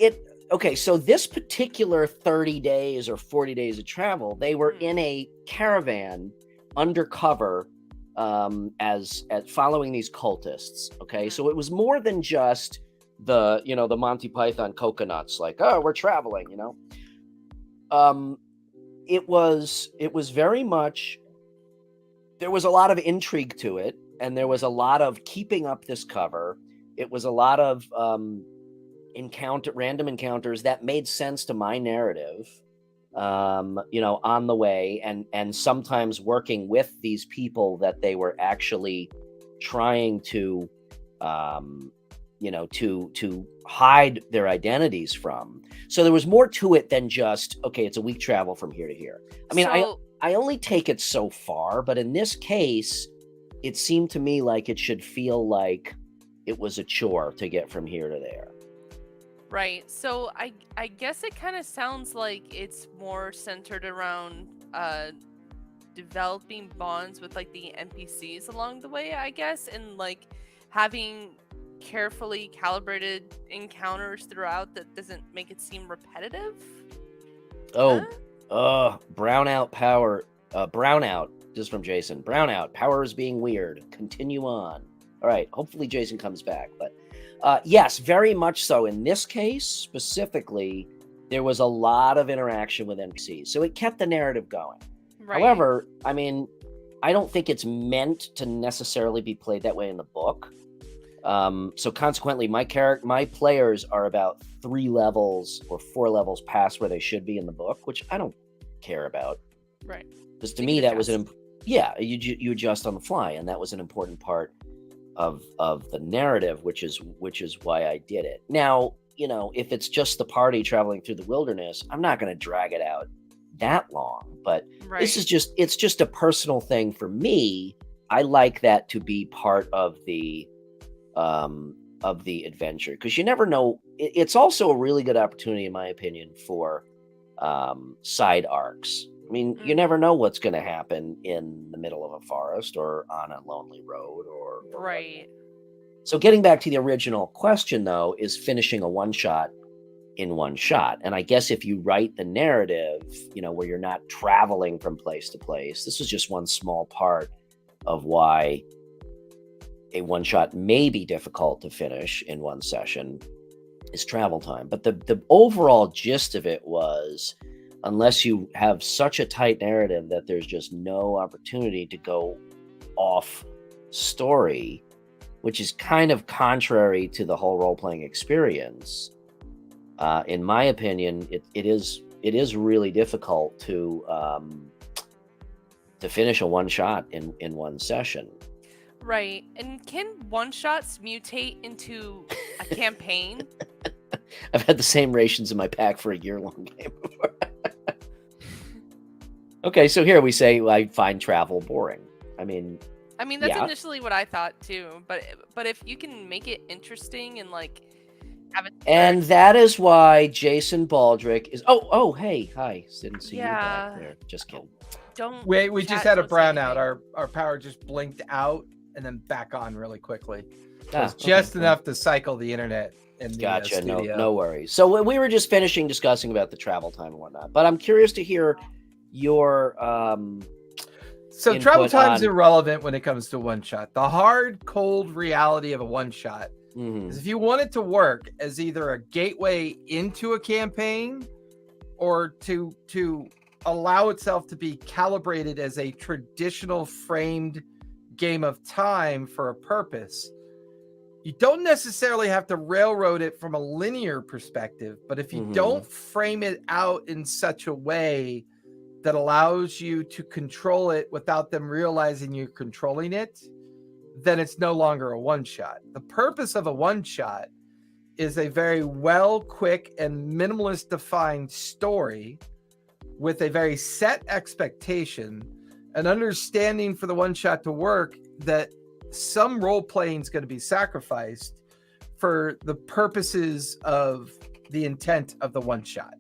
okay, so this particular 30 days or 40 days of travel, they were in a caravan undercover as following these cultists. Okay, so it was more than just the Monty Python coconuts, like, oh, we're traveling, it was very much, there was a lot of intrigue to it, and there was a lot of keeping up this cover. It was a lot of random encounters that made sense to my narrative, on the way, and sometimes working with these people that they were actually trying to, to hide their identities from. So there was more to it than just, okay, it's a week travel from here to here. I mean, I only take it so far, but in this case, it seemed to me like it should feel like it was a chore to get from here to there. Right. So I guess it kind of sounds like it's more centered around developing bonds with like the NPCs along the way, I guess, and like having carefully calibrated encounters throughout that doesn't make it seem repetitive. Brownout power. Brownout, just from Jason. Brownout, power is being weird. Continue on. All right. Hopefully Jason comes back, but yes, very much so. In this case, specifically, there was a lot of interaction with NPCs, so it kept the narrative going. Right. However, I mean, I don't think it's meant to necessarily be played that way in the book. So consequently, my players are about 3 levels or 4 levels past where they should be in the book, which I don't care about. Right. Because to me, that was you adjust on the fly, and that was an important part of the narrative, which is why I did it. Now, if it's just the party traveling through the wilderness, I'm not going to drag it out that long. But this is it's just a personal thing for me. I like that to be part of the adventure, because you never know. It's also a really good opportunity, in my opinion, for side arcs. I mean, you never know what's going to happen in the middle of a forest or on a lonely road or right. So getting back to the original question, though, is finishing a one-shot in one shot. And I guess if you write the narrative, where you're not traveling from place to place, this is just one small part of why a one-shot may be difficult to finish in one session is travel time. But the overall gist of it was, unless you have such a tight narrative that there's just no opportunity to go off story, which is kind of contrary to the whole role-playing experience. In my opinion, it is really difficult to finish a one-shot in one session. Right. And can one-shots mutate into a campaign? I've had the same rations in my pack for a year-long game before. Okay, so here we say I find travel boring. I mean, that's initially what I thought too. But if you can make it interesting and like have it. And that is why Jason Baldrick is. Oh, hey, hi. Didn't see you back there. Just kidding. We just had a brownout. Our power just blinked out and then back on really quickly. Just enough to cycle the internet. Gotcha. No worries. So we were just finishing discussing about the travel time and whatnot, but I'm curious to hear your so travel time's irrelevant when it comes to one shot. The hard, cold reality of a one shot is if you want it to work as either a gateway into a campaign or to allow itself to be calibrated as a traditional framed game of time for a purpose, you don't necessarily have to railroad it from a linear perspective, but if you don't frame it out in such a way that allows you to control it without them realizing you're controlling it, then it's no longer a one-shot. The purpose of a one-shot is a very well, quick, and minimalist defined story with a very set expectation, an understanding for the one-shot to work that some role playing is going to be sacrificed for the purposes of the intent of the one shot.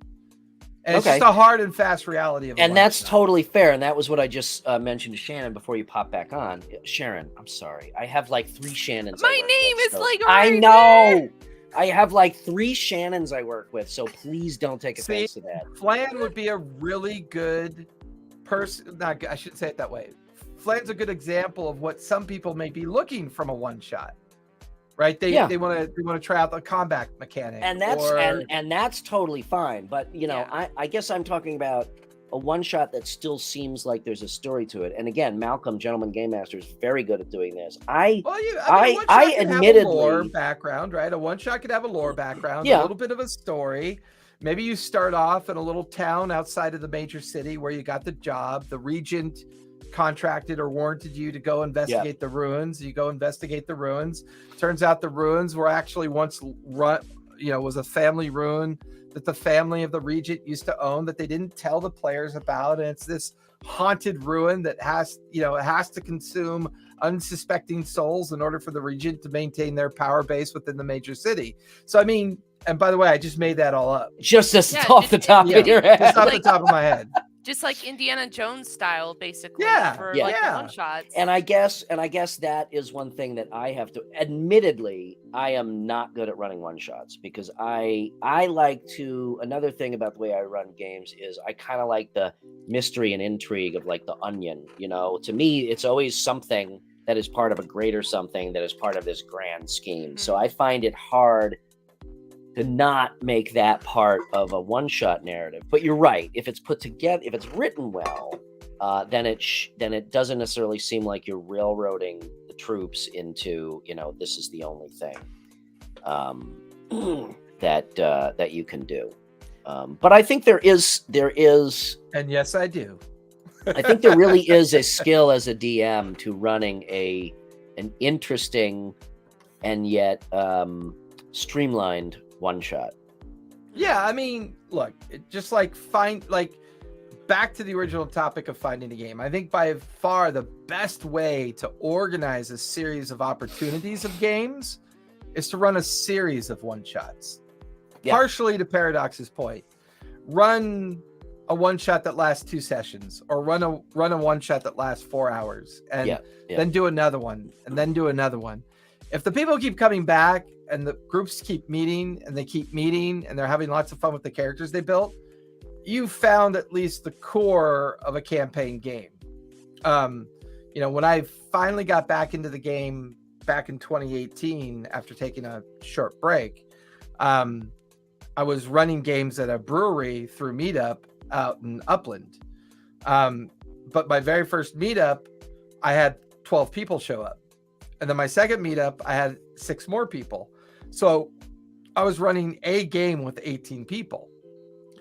And it's just a hard and fast reality of it. And that's totally fair. And that was what I just mentioned to Shannon before you pop back on. Sharon, I'm sorry. I have like 3 Shannons. My name is like I know. I have like 3 Shannons I work with, so please don't take offense to that. Flan would be a really good person. I shouldn't say it that way. Flan's a good example of what some people may be looking from a one shot, right? They want to try out the combat mechanic, and that's totally fine. But you know, I guess I'm talking about a one shot that still seems like there's a story to it. And again, Malcolm, Gentleman Game Master, is very good at doing this. I admittedly, have a lore background, right? A one shot could have a lore background, a little bit of a story. Maybe you start off in a little town outside of the major city where you got the job. The regent contracted or warranted you to go investigate the ruins. You go investigate the ruins. Turns out the ruins were actually once was a family ruin that the family of the regent used to own that they didn't tell the players about. And it's this haunted ruin that has to consume unsuspecting souls in order for the regent to maintain their power base within the major city. So, I mean, and by the way, I just made that all up. Just off the top of your head. Just off the top of my head. Just like Indiana Jones style, basically. Like one shots. And I guess that is one thing that I have to. Admittedly, I am not good at running one shots because I like to. Another thing about the way I run games is I kind of like the mystery and intrigue of like the Onion. You know, to me, it's always something that is part of a greater something that is part of this grand scheme. So I find it hard to not make that part of a one-shot narrative. But you're right. If it's put together, if it's written well, then it doesn't necessarily seem like you're railroading the troops into, this is the only thing that you can do. But I think there is, and yes, I do. I think there really is a skill as a DM to running an interesting and yet streamlined one shot. Yeah, I mean, look, just like back to the original topic of finding a game. I think by far the best way to organize a series of opportunities of games is to run a series of one shots. Yeah. Partially to Paradox's point, run a one shot that lasts 2 sessions, or run a one shot that lasts 4 hours, and then do another one, and then do another one. If the people keep coming back and the groups keep meeting and they're having lots of fun with the characters they built, you found at least the core of a campaign game. When I finally got back into the game back in 2018 after taking a short break, I was running games at a brewery through Meetup out in Upland. But my very first meetup, I had 12 people show up. And then my second meetup, I had 6 more people. So I was running a game with 18 people.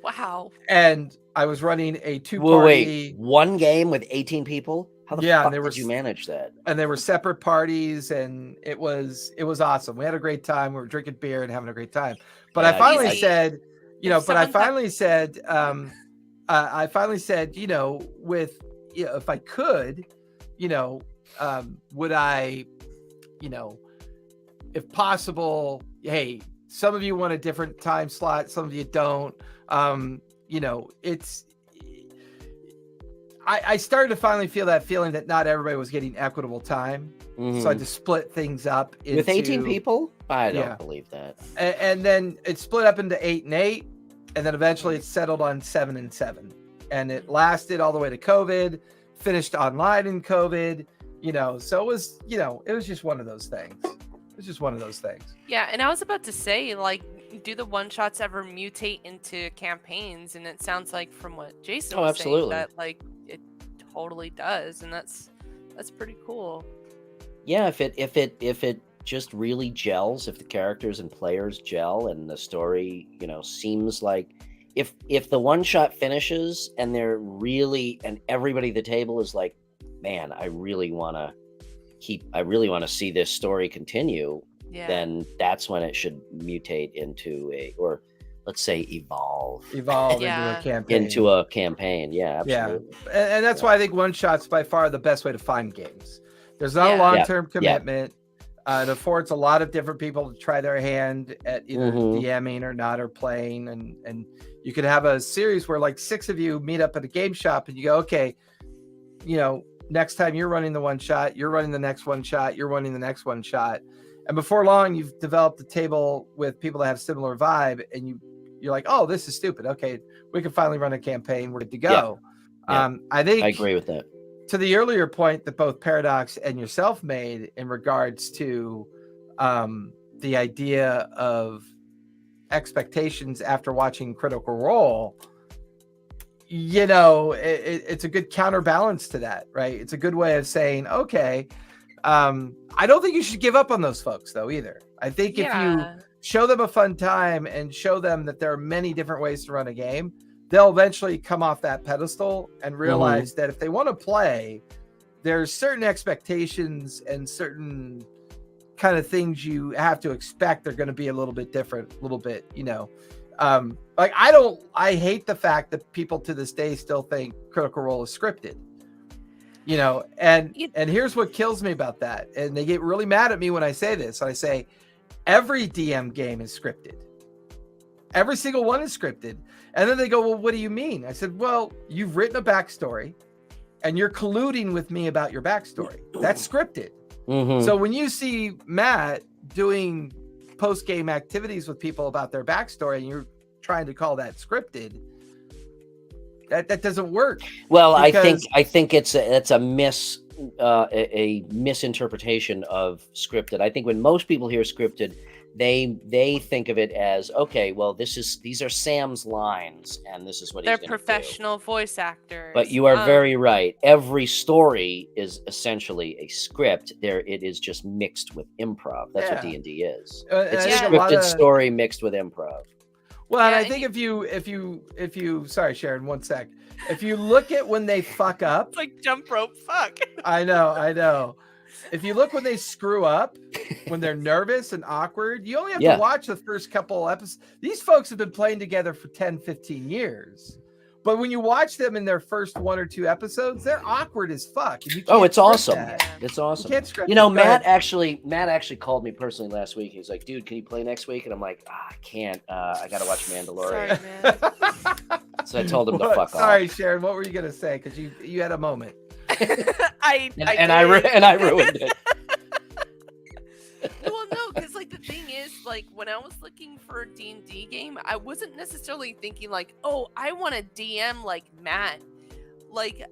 Wow. And I was running a 2-party. One game with 18 people? How the fuck did you manage that? And they were separate parties, and it was awesome. We had a great time. We were drinking beer and having a great time. But I finally said, if I could, would I, if possible, hey, some of you want a different time slot, some of you don't. I started to finally feel that feeling that not everybody was getting equitable time. Mm-hmm. So I just split things up with 18 people. I don't believe that. And then it split up into 8 and 8, and then eventually it settled on 7 and 7, and it lasted all the way to COVID. Finished online in COVID. So it was, it was just one of those things. Yeah, and I was about to say, do the one shots ever mutate into campaigns? And it sounds like from what Jason was saying that it totally does, and that's pretty cool. Yeah, if it just really gels, if the characters and players gel and the story, seems like if the one shot finishes and they're really, and everybody at the table is like, man, I really want to see this story continue, then that's when it should mutate into or let's say evolve into a campaign. Yeah, absolutely. And that's why I think one shot's by far the best way to find games. There's not a long-term commitment. It affords a lot of different people to try their hand at either DMing or not, or playing, and you could have a series where like 6 of you meet up at a game shop and you go, okay, next time you're running the one shot, you're running the next one shot, you're running the next one shot. And before long, you've developed a table with people that have similar vibe, and you're like, oh, this is stupid. Okay, we can finally run a campaign. We're good to go. I think I agree with that. To the earlier point that both Paradox and yourself made in regards to the idea of expectations after watching Critical Role, it's a good counterbalance to that, right? It's a good way of saying, okay, I don't think you should give up on those folks though either. I think if you show them a fun time and show them that there are many different ways to run a game, they'll eventually come off that pedestal and realize that if they want to play, there's certain expectations and certain kind of things you have to expect they're going to be a little bit different, like I hate the fact that people to this day still think Critical Role is scripted, and here's what kills me about that. And they get really mad at me when I say this. I say, every DM game is scripted. Every single one is scripted. And then they go, well, what do you mean? I said, well, you've written a backstory and you're colluding with me about your backstory. That's scripted. So when you see Matt doing post-game activities with people about their backstory and you're trying to call that scripted, that doesn't work. Well, I think it's a misinterpretation of scripted. I think when most people hear scripted, they think of it as, okay, well, these are Sam's lines and this is what they're he's going to do. Professional voice actors. But you are very right. Every story is essentially a script. It is just mixed with improv. That's what D&D is. It's a scripted story mixed with improv. Well, and I think if you sorry, Sharon, one sec. If you look at when they fuck up, it's like jump rope fuck. I know. If you look when they screw up, when they're nervous and awkward, you only have to watch the first couple episodes. These folks have been playing together for 10, 15 years. But when you watch them in their first 1 or 2 episodes, they're awkward as fuck. It's awesome. It's awesome. You can't script Matt actually called me personally last week. He was like, dude, can you play next week? And I'm like, I can't. I got to watch Mandalorian. Sorry, man. So I told him to fuck off. Sorry, Sharon. What were you going to say? Because you had a moment. I ruined it. Well, no, because like the thing is, like when I was looking for a D&D game, I wasn't necessarily thinking like, oh, I want a DM like Matt. Like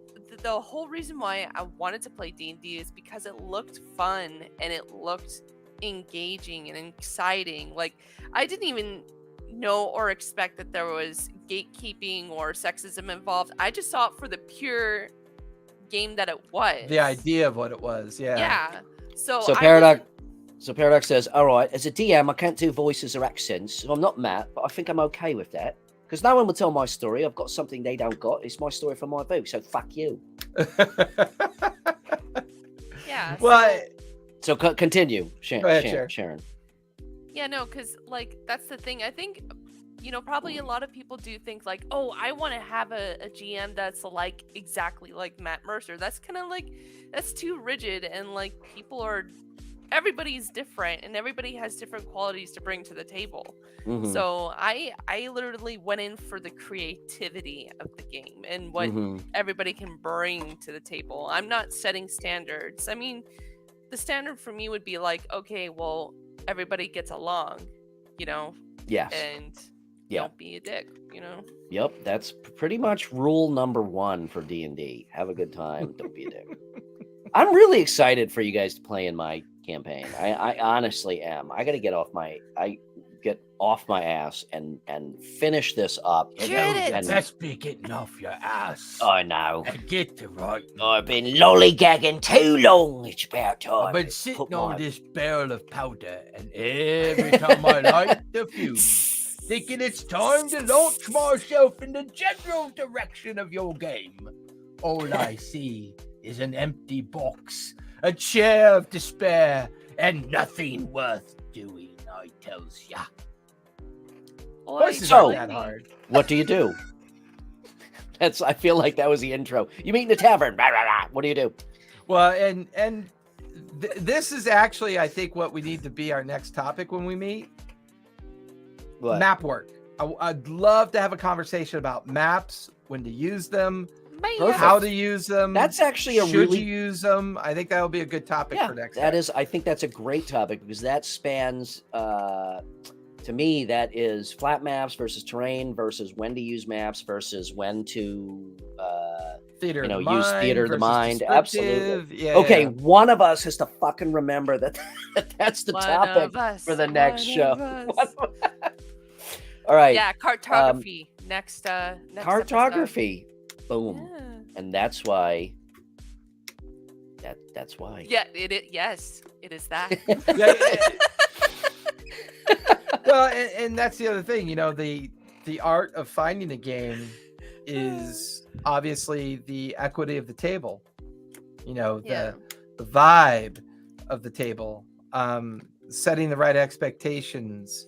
the whole reason why I wanted to play D&D is because it looked fun and it looked engaging and exciting. Like I didn't even know or expect that there was gatekeeping or sexism involved. I just saw it for the pure game that it was. The idea of what it was, yeah. So Paradox says, all right, as a DM, I can't do voices or accents, so I'm not Matt, but I think I'm okay with that. Because no one will tell my story. I've got something they don't got. It's my story from my book, so fuck you. Yeah. Well, so continue, Sharon. Yeah, no, because like that's the thing. I think, probably a lot of people do think like, oh, I want to have a GM that's like exactly like Matt Mercer. That's kind of like, that's too rigid, and like everybody's different and everybody has different qualities to bring to the table. So I literally went in for the creativity of the game and what everybody can bring to the table. I'm not setting standards. I mean, the standard for me would be like, okay, well, everybody gets along, Yes. And don't be a dick, Yep, that's pretty much rule number 1 for D&D. Have a good time, don't be a dick. I'm really excited for you guys to play in my campaign. I honestly am. I got to get off get off my ass and finish this up. Get it. And- Best be getting off your ass. I know. And get to right. I've been lollygagging too long. It's about time. I've been to sitting put on my- this barrel of powder, and every time I light the fuse, thinking it's time to launch myself in the general direction of your game, all I see is an empty box, a chair of despair, and nothing worth doing, I tells ya. Voices So- aren't that hard. What do you do? I feel like that was the intro. You meet in the tavern. Rah, rah, rah. What do you do? Well, and this is actually, I think, what we need to be our next topic when we meet. What? Map work. I'd love to have a conversation about maps, when to use them, Perfect. how to use them. That's actually a should really you use them? I think that will be a good topic yeah. for next. That time. is. I think that's a great topic because that spans. To me, that is flat maps versus terrain versus when to use maps versus when to theater. you know, of the use mind theater of the versus mind. Absolutely. descriptive. Yeah. Okay, yeah. one of us has to fucking remember that that's the One topic of us, for the next one show. of us. All right. Yeah, cartography. Next Cartography. Boom. episode. And that's why. That's why. Yeah, yes, it is that. Yeah, well, and that's the other thing. You know, the art of finding a game is obviously the equity of the table. You know, Yeah. the vibe of the table, setting the right expectations,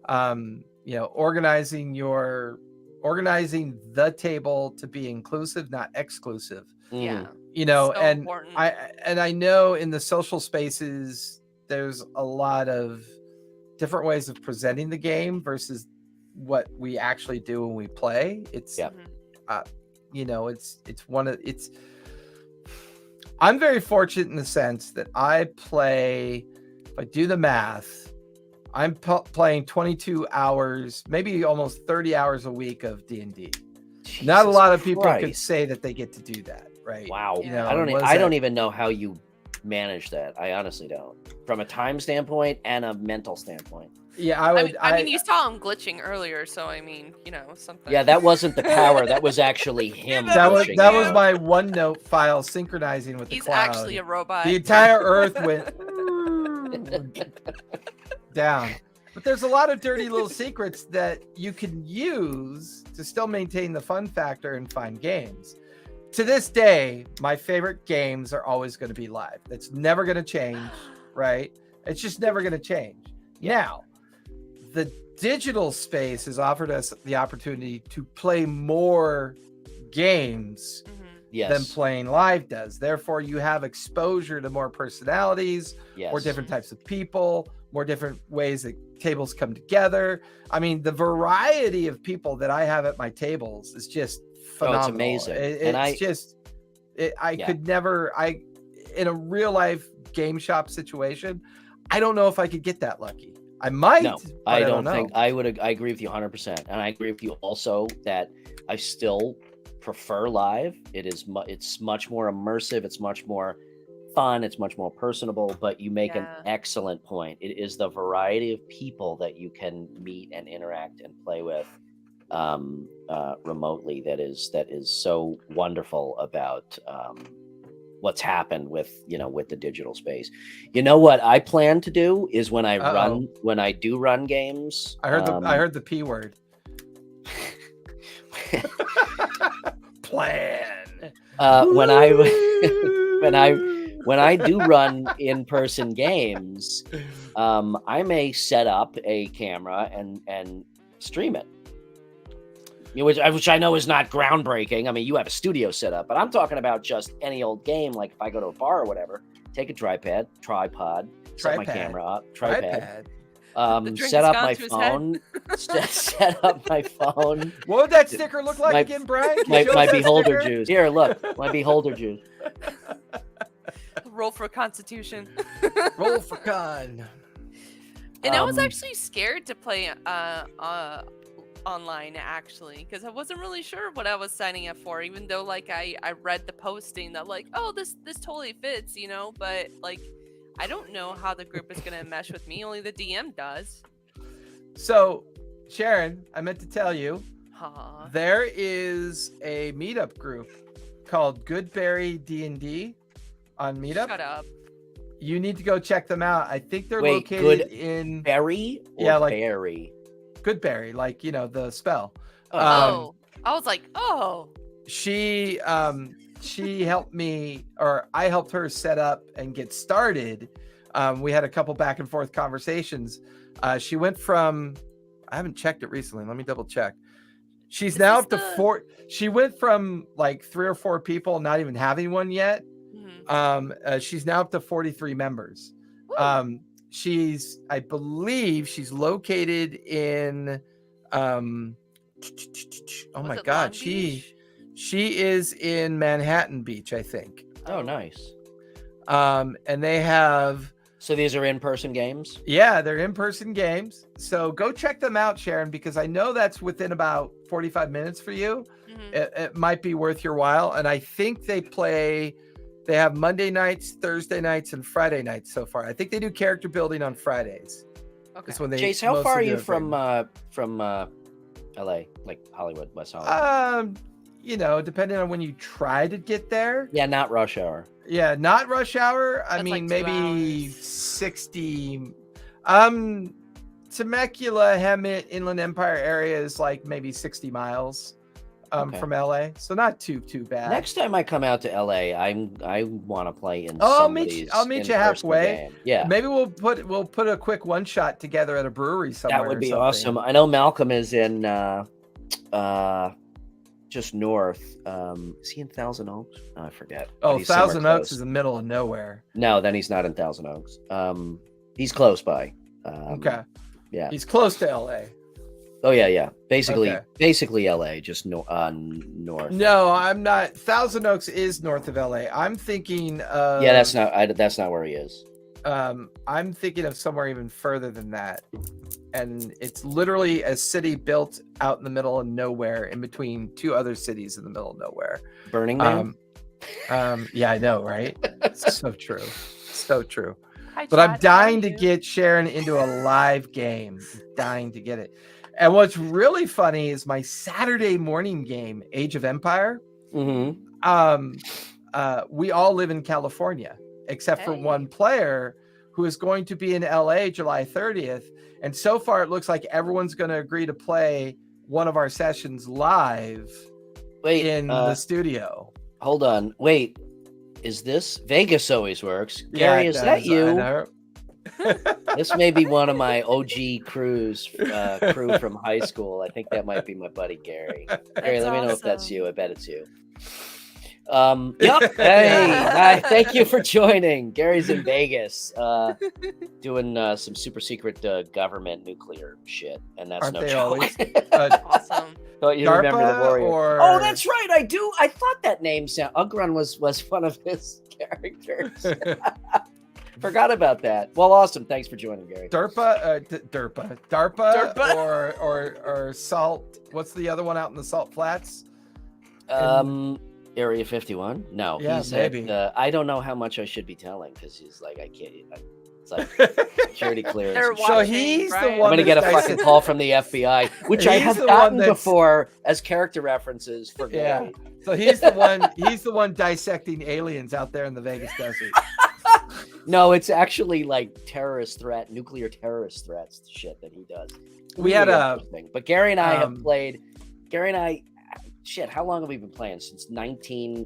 you know, organizing the table to be inclusive, not exclusive. Mhm. Yeah. You know, So and important. I know in the social spaces there's a lot of different ways of presenting the game versus what we actually do when we play. It's Yeah. you know, it's I'm very fortunate in the sense that I play, if I do the math, I'm playing 22 hours, maybe almost 30 hours a week of D&D. Not a Jesus lot of people could Christ. say that they get to do that, right? Wow. You know, I don't. what is I don't that? even know how you manage that. I honestly don't. From a time standpoint and a mental standpoint. Yeah, I mean, you saw him glitching earlier, so I mean, you know, something. Yeah, that wasn't the power. That was actually him. that was pushing that you. was my OneNote file synchronizing with the He's cloud. actually a robot. The entire Earth went down. But there's a lot of dirty little secrets that you can use to still maintain the fun factor and find games. To this day, my favorite games are always going to be live. That's never going to change, right? It's just never going to change. Now, the digital space has offered us the opportunity to play more games Mhm. Yes. than playing live does. Therefore, you have exposure to more personalities, yes. more different types of people, more different ways that tables come together. I mean, the variety of people that I have at my tables is just phenomenal. amazing. It's And just, I Yeah. could never, in a real life game shop situation, I don't know if I could get that lucky. I might. No, but I don't don't think know. I would. I agree with you 100%, and I agree with you also that I still prefer live. It's much more immersive. It's much more fun. It's much more personable. But you make an Yeah. excellent point. It is the variety of people that you can meet and interact and play with remotely that is so wonderful about what's happened with the digital space. You know what I plan to do is when I do run games. I heard the P word. Plan. When I do run in-person games, I may set up a camera and stream it. Which I know is not groundbreaking. I mean, you have a studio set up, but I'm talking about just any old game. Like if I go to a bar or whatever, take a tripod, set my camera up, tripod. The drink Set has up gone my to his head. phone. Set up my phone. What would that sticker look like My- again, Brian? Can My, you show my us that beholder sticker? juice. Here, look, my beholder juice. Roll for Constitution. Roll for con. And I was Um, actually scared to play online actually because I wasn't really sure what I was signing up for, even though like I read the posting that like, oh, this totally fits, but like I don't know how the group is gonna mesh with me. Only the DM does. So, Sharon, I meant to tell you, Aw. there is a meetup group called Goodberryd on Meetup. Shut up. You need to go check them out. I think they're Wait, located in Berry or Yeah, like- Berry? Goodberry, like the spell. Oh, I was like, oh. She helped me, or I helped her set up and get started. We had a couple back and forth conversations. She went from, I haven't checked it recently. Let me double check. She's Is now this up to the- 4. She went from like 3 or 4 people, not even having one yet. Mhm. She's now up to 43 members. Woo. I believe she's located in, oh Was my it God, Long Beach? she is in Manhattan Beach, I think. Oh, nice. And they have, So these are in-person games? yeah, they're in-person games. So go check them out, Sharon, because I know that's within about 45 minutes for you. Mhm. It might be worth your while. And I think they have Monday nights, Thursday nights, and Friday nights so far. I think they do character building on Fridays. Okay. That's when they Chase, how mostly far are do you it right from LA, like Hollywood, West Hollywood? Depending on when you try to get there. Yeah, not rush hour. Yeah, not rush hour. I That's mean, like 2 maybe hours. 60. Temecula, Hemet, Inland Empire area is like maybe 60 miles Okay. from LA. So not too bad. Next time I come out to LA, I want to play in Oh, somebody's I'll meet you in-person halfway. game. Yeah, Maybe we'll put a quick one shot together at a brewery somewhere. that would or be something. awesome. I know Malcolm is in just north. Is he in Thousand Oaks? I forget. but Oh, he's somewhere Thousand Oaks close. is the middle of nowhere. No, then he's not in Thousand Oaks. He's close by. Okay. Yeah. He's close to LA. Oh yeah. Basically Okay. LA, just north. No, I'm not. Thousand Oaks is north of LA. I'm thinking of, Yeah, that's not where he is. I'm thinking of somewhere even further than that. And it's literally a city built out in the middle of nowhere in between 2 other cities in the middle of nowhere. Burning Man. Yeah, I know, right? So true. So true. Hi, But I'm Chad, how are dying to you? get Sharon into a live game. Dying to get it. And what's really funny is my Saturday morning game, Age of Empire. Mm-hmm. We all live in California, except for Hey. one player who is going to be in LA July 30th. And so far, it looks like everyone's going to agree to play one of our sessions live Wait, in the studio. hold on. Wait, is this Vegas always works? Yeah, Gary, it is that does. I you? know. This may be one of my OG crew from high school. I think that might be my buddy Gary. Gary, That's let me know if that's awesome. you. I bet it's you. Yep. Hey, hi, thank you for joining. Gary's in Vegas, doing some super secret government nuclear shit, and that's Aren't no they joke. always? Awesome. Thought you remember the DARPA warrior. or- Oh, that's right. I do. I thought that name sound. Ugrun was one of his characters. Forgot about that. Well, awesome. Thanks for joining, Gary. DARPA, DARPA. or Salt. What's the other one out in the Salt Flats? Area 51. No, Yeah, he's maybe. At, I don't know how much I should be telling because he's like, I can't. It's like security clearance. They're and shit. So watching, he's the right? one. I'm gonna get a that's fucking call from the FBI, which I He's have the one gotten that's- before as character references for Yeah. Gary. So he's the one. He's the one dissecting aliens out there in the Vegas desert. No, it's actually like nuclear terrorist threats shit that he does. We had Really a interesting. But Gary and I have um, played. Gary and I, shit. How long have we been playing? Since 19.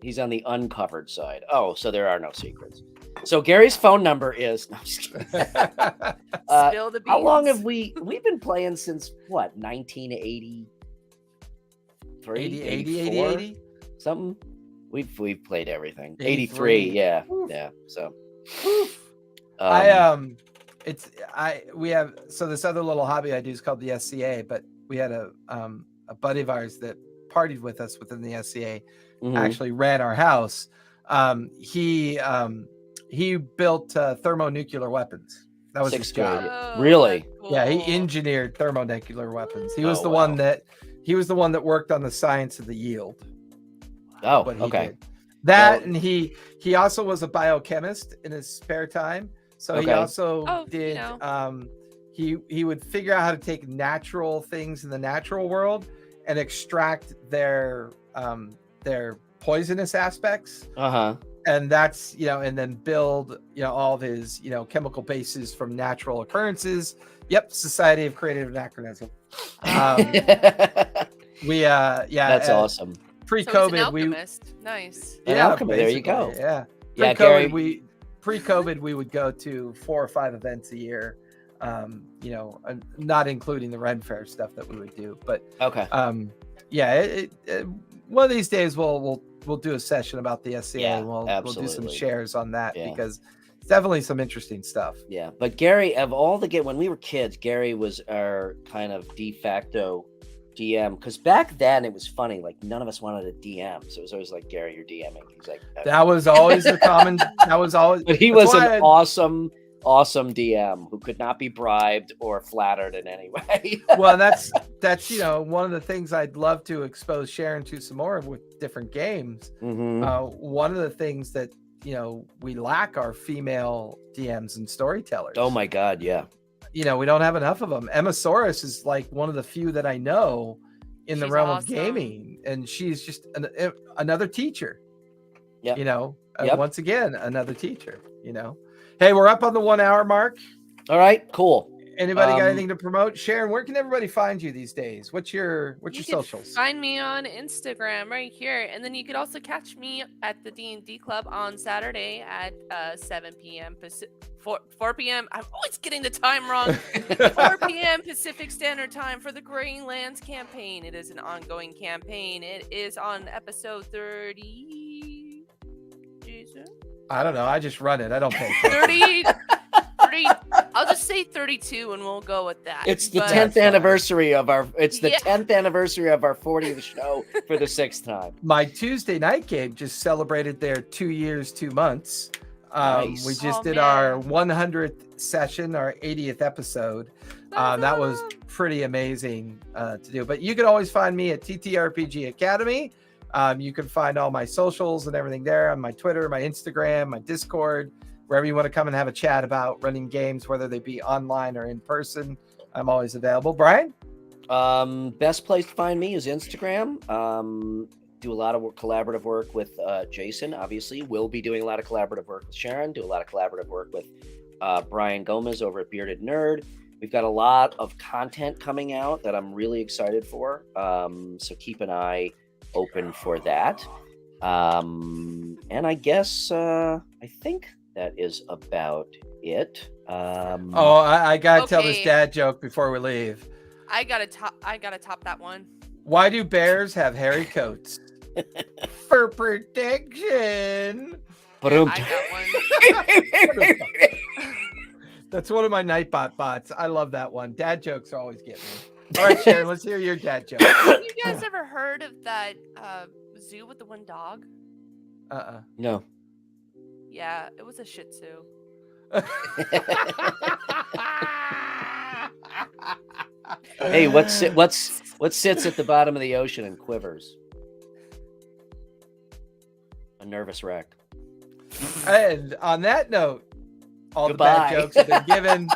He's on the uncovered side. Oh, so there are no secrets. So Gary's phone number is. No, I'm just kidding. Spill the beans. How long have we've been playing since what? 1983, 80, 84? 80. Something. We've played everything. 83. 83, yeah, Oof. yeah. So We have this other little hobby I do is called the SCA, but we had a buddy of ours that partied with us within the SCA mhm. actually ran our house. He built thermonuclear weapons. That was his Sixth grade. job. Oh, Really? that's Yeah, he cool. engineered thermonuclear weapons. He was Oh, the wow. one that worked on the science of the yield. Oh, What he okay. did. That Well- and he also was a biochemist in his spare time. So he Okay. also Oh, did he would figure out how to take natural things in the natural world and extract their poisonous aspects. And that's, and then build, all of his, chemical bases from natural occurrences. Yep. Society of Creative Anachronism. That's awesome. Pre-COVID, nice. There you go. Yeah. Yeah, Pre-COVID, Gary. Pre-COVID, we would go to 4 or 5 events a year. Not including the Ren Fair stuff that we would do, but one of these days we'll do a session about the SCA and we'll do some shares on that because it's definitely some interesting stuff. Yeah, but Gary, of all the when we were kids, Gary was our kind of de facto DM, because back then it was funny, like none of us wanted a DM, so it was always like, Gary, you're DMing. He's like, that was always the common. That was always. But he was an awesome DM who could not be bribed or flattered in any way. Well, that's one of the things I'd love to expose Sharon to some more of with different games. One of the things that we lack are female DMs and storytellers. Oh my God, yeah. We don't have enough of them. Emma Soros is like one of the few that I know in the realm of gaming, and she's just another teacher. Yeah. Once again, another teacher. Hey, we're up on the 1 hour mark. All right, cool. Anybody got anything to promote? Sharon, where can everybody find you these days? What's your socials? Find me on Instagram right here, and then you could also catch me at the D&D Club on Saturday at 7 p.m. 4 p.m. I'm always getting the time wrong. 4 p.m. Pacific Standard Time for the Graying Lands campaign. It is an ongoing campaign. It is on episode 30. Jason? I don't know. I just run it. I don't pay. 30. I'll just say 32 and we'll go with that. It's the 10th anniversary of our 10th anniversary of our 40th show for the 6th time. My Tuesday night game just celebrated their 2 years, 2 months. Nice. We just did our 100th session, our 80th episode. That was pretty amazing to do. But you can always find me at ttrpg Academy. You can find all my socials and everything there on my Twitter, my Instagram, my Discord. Wherever you want to come and have a chat about running games, whether they be online or in person, I'm always available. Brian? Best place to find me is Instagram. Do a lot of collaborative work with Jason, obviously. We'll be doing a lot of collaborative work with Sharon. Do a lot of collaborative work with Brian Gomez over at Bearded Nerd. We've got a lot of content coming out that I'm really excited for. So keep an eye open for that. And I guess I think that is about it. I gotta tell this dad joke before we leave. I gotta top that one. Why do bears have hairy coats? For protection. I got one. That's one of my Nightbot bots. I love that one. Dad jokes always get me. All right, Sharon, let's hear your dad joke. Have you guys ever heard of that zoo with the one dog? No. Yeah, it was a Shih Tzu. Hey, what sits at the bottom of the ocean and quivers? A nervous wreck. And on that note, all Goodbye. the bad jokes have been given.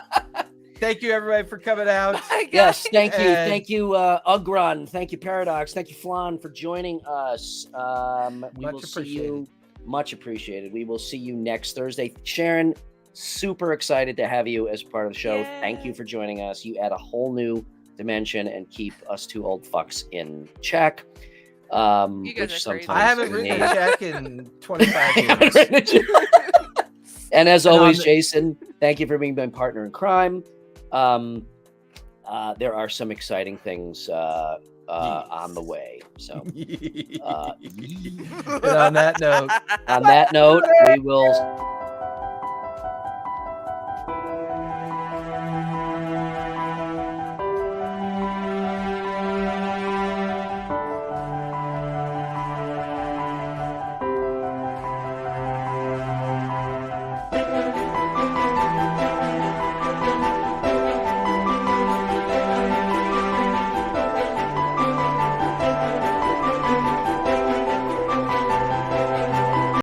Thank you, everybody, for coming out. Yes, thank you. Thank you, Ugrun. Thank you, Paradox. Thank you, Flan, for joining us. We will see you. Much appreciated. We will see you next Thursday. Sharon, super excited to have you as part of the show. Yeah. Thank you for joining us. You add a whole new dimension and keep us two old fucks in check. You guys are crazy. I haven't written a check in 25 years. And as always, Jason, thank you for being my partner in crime. There are some exciting things on the way. So, and on that note, we will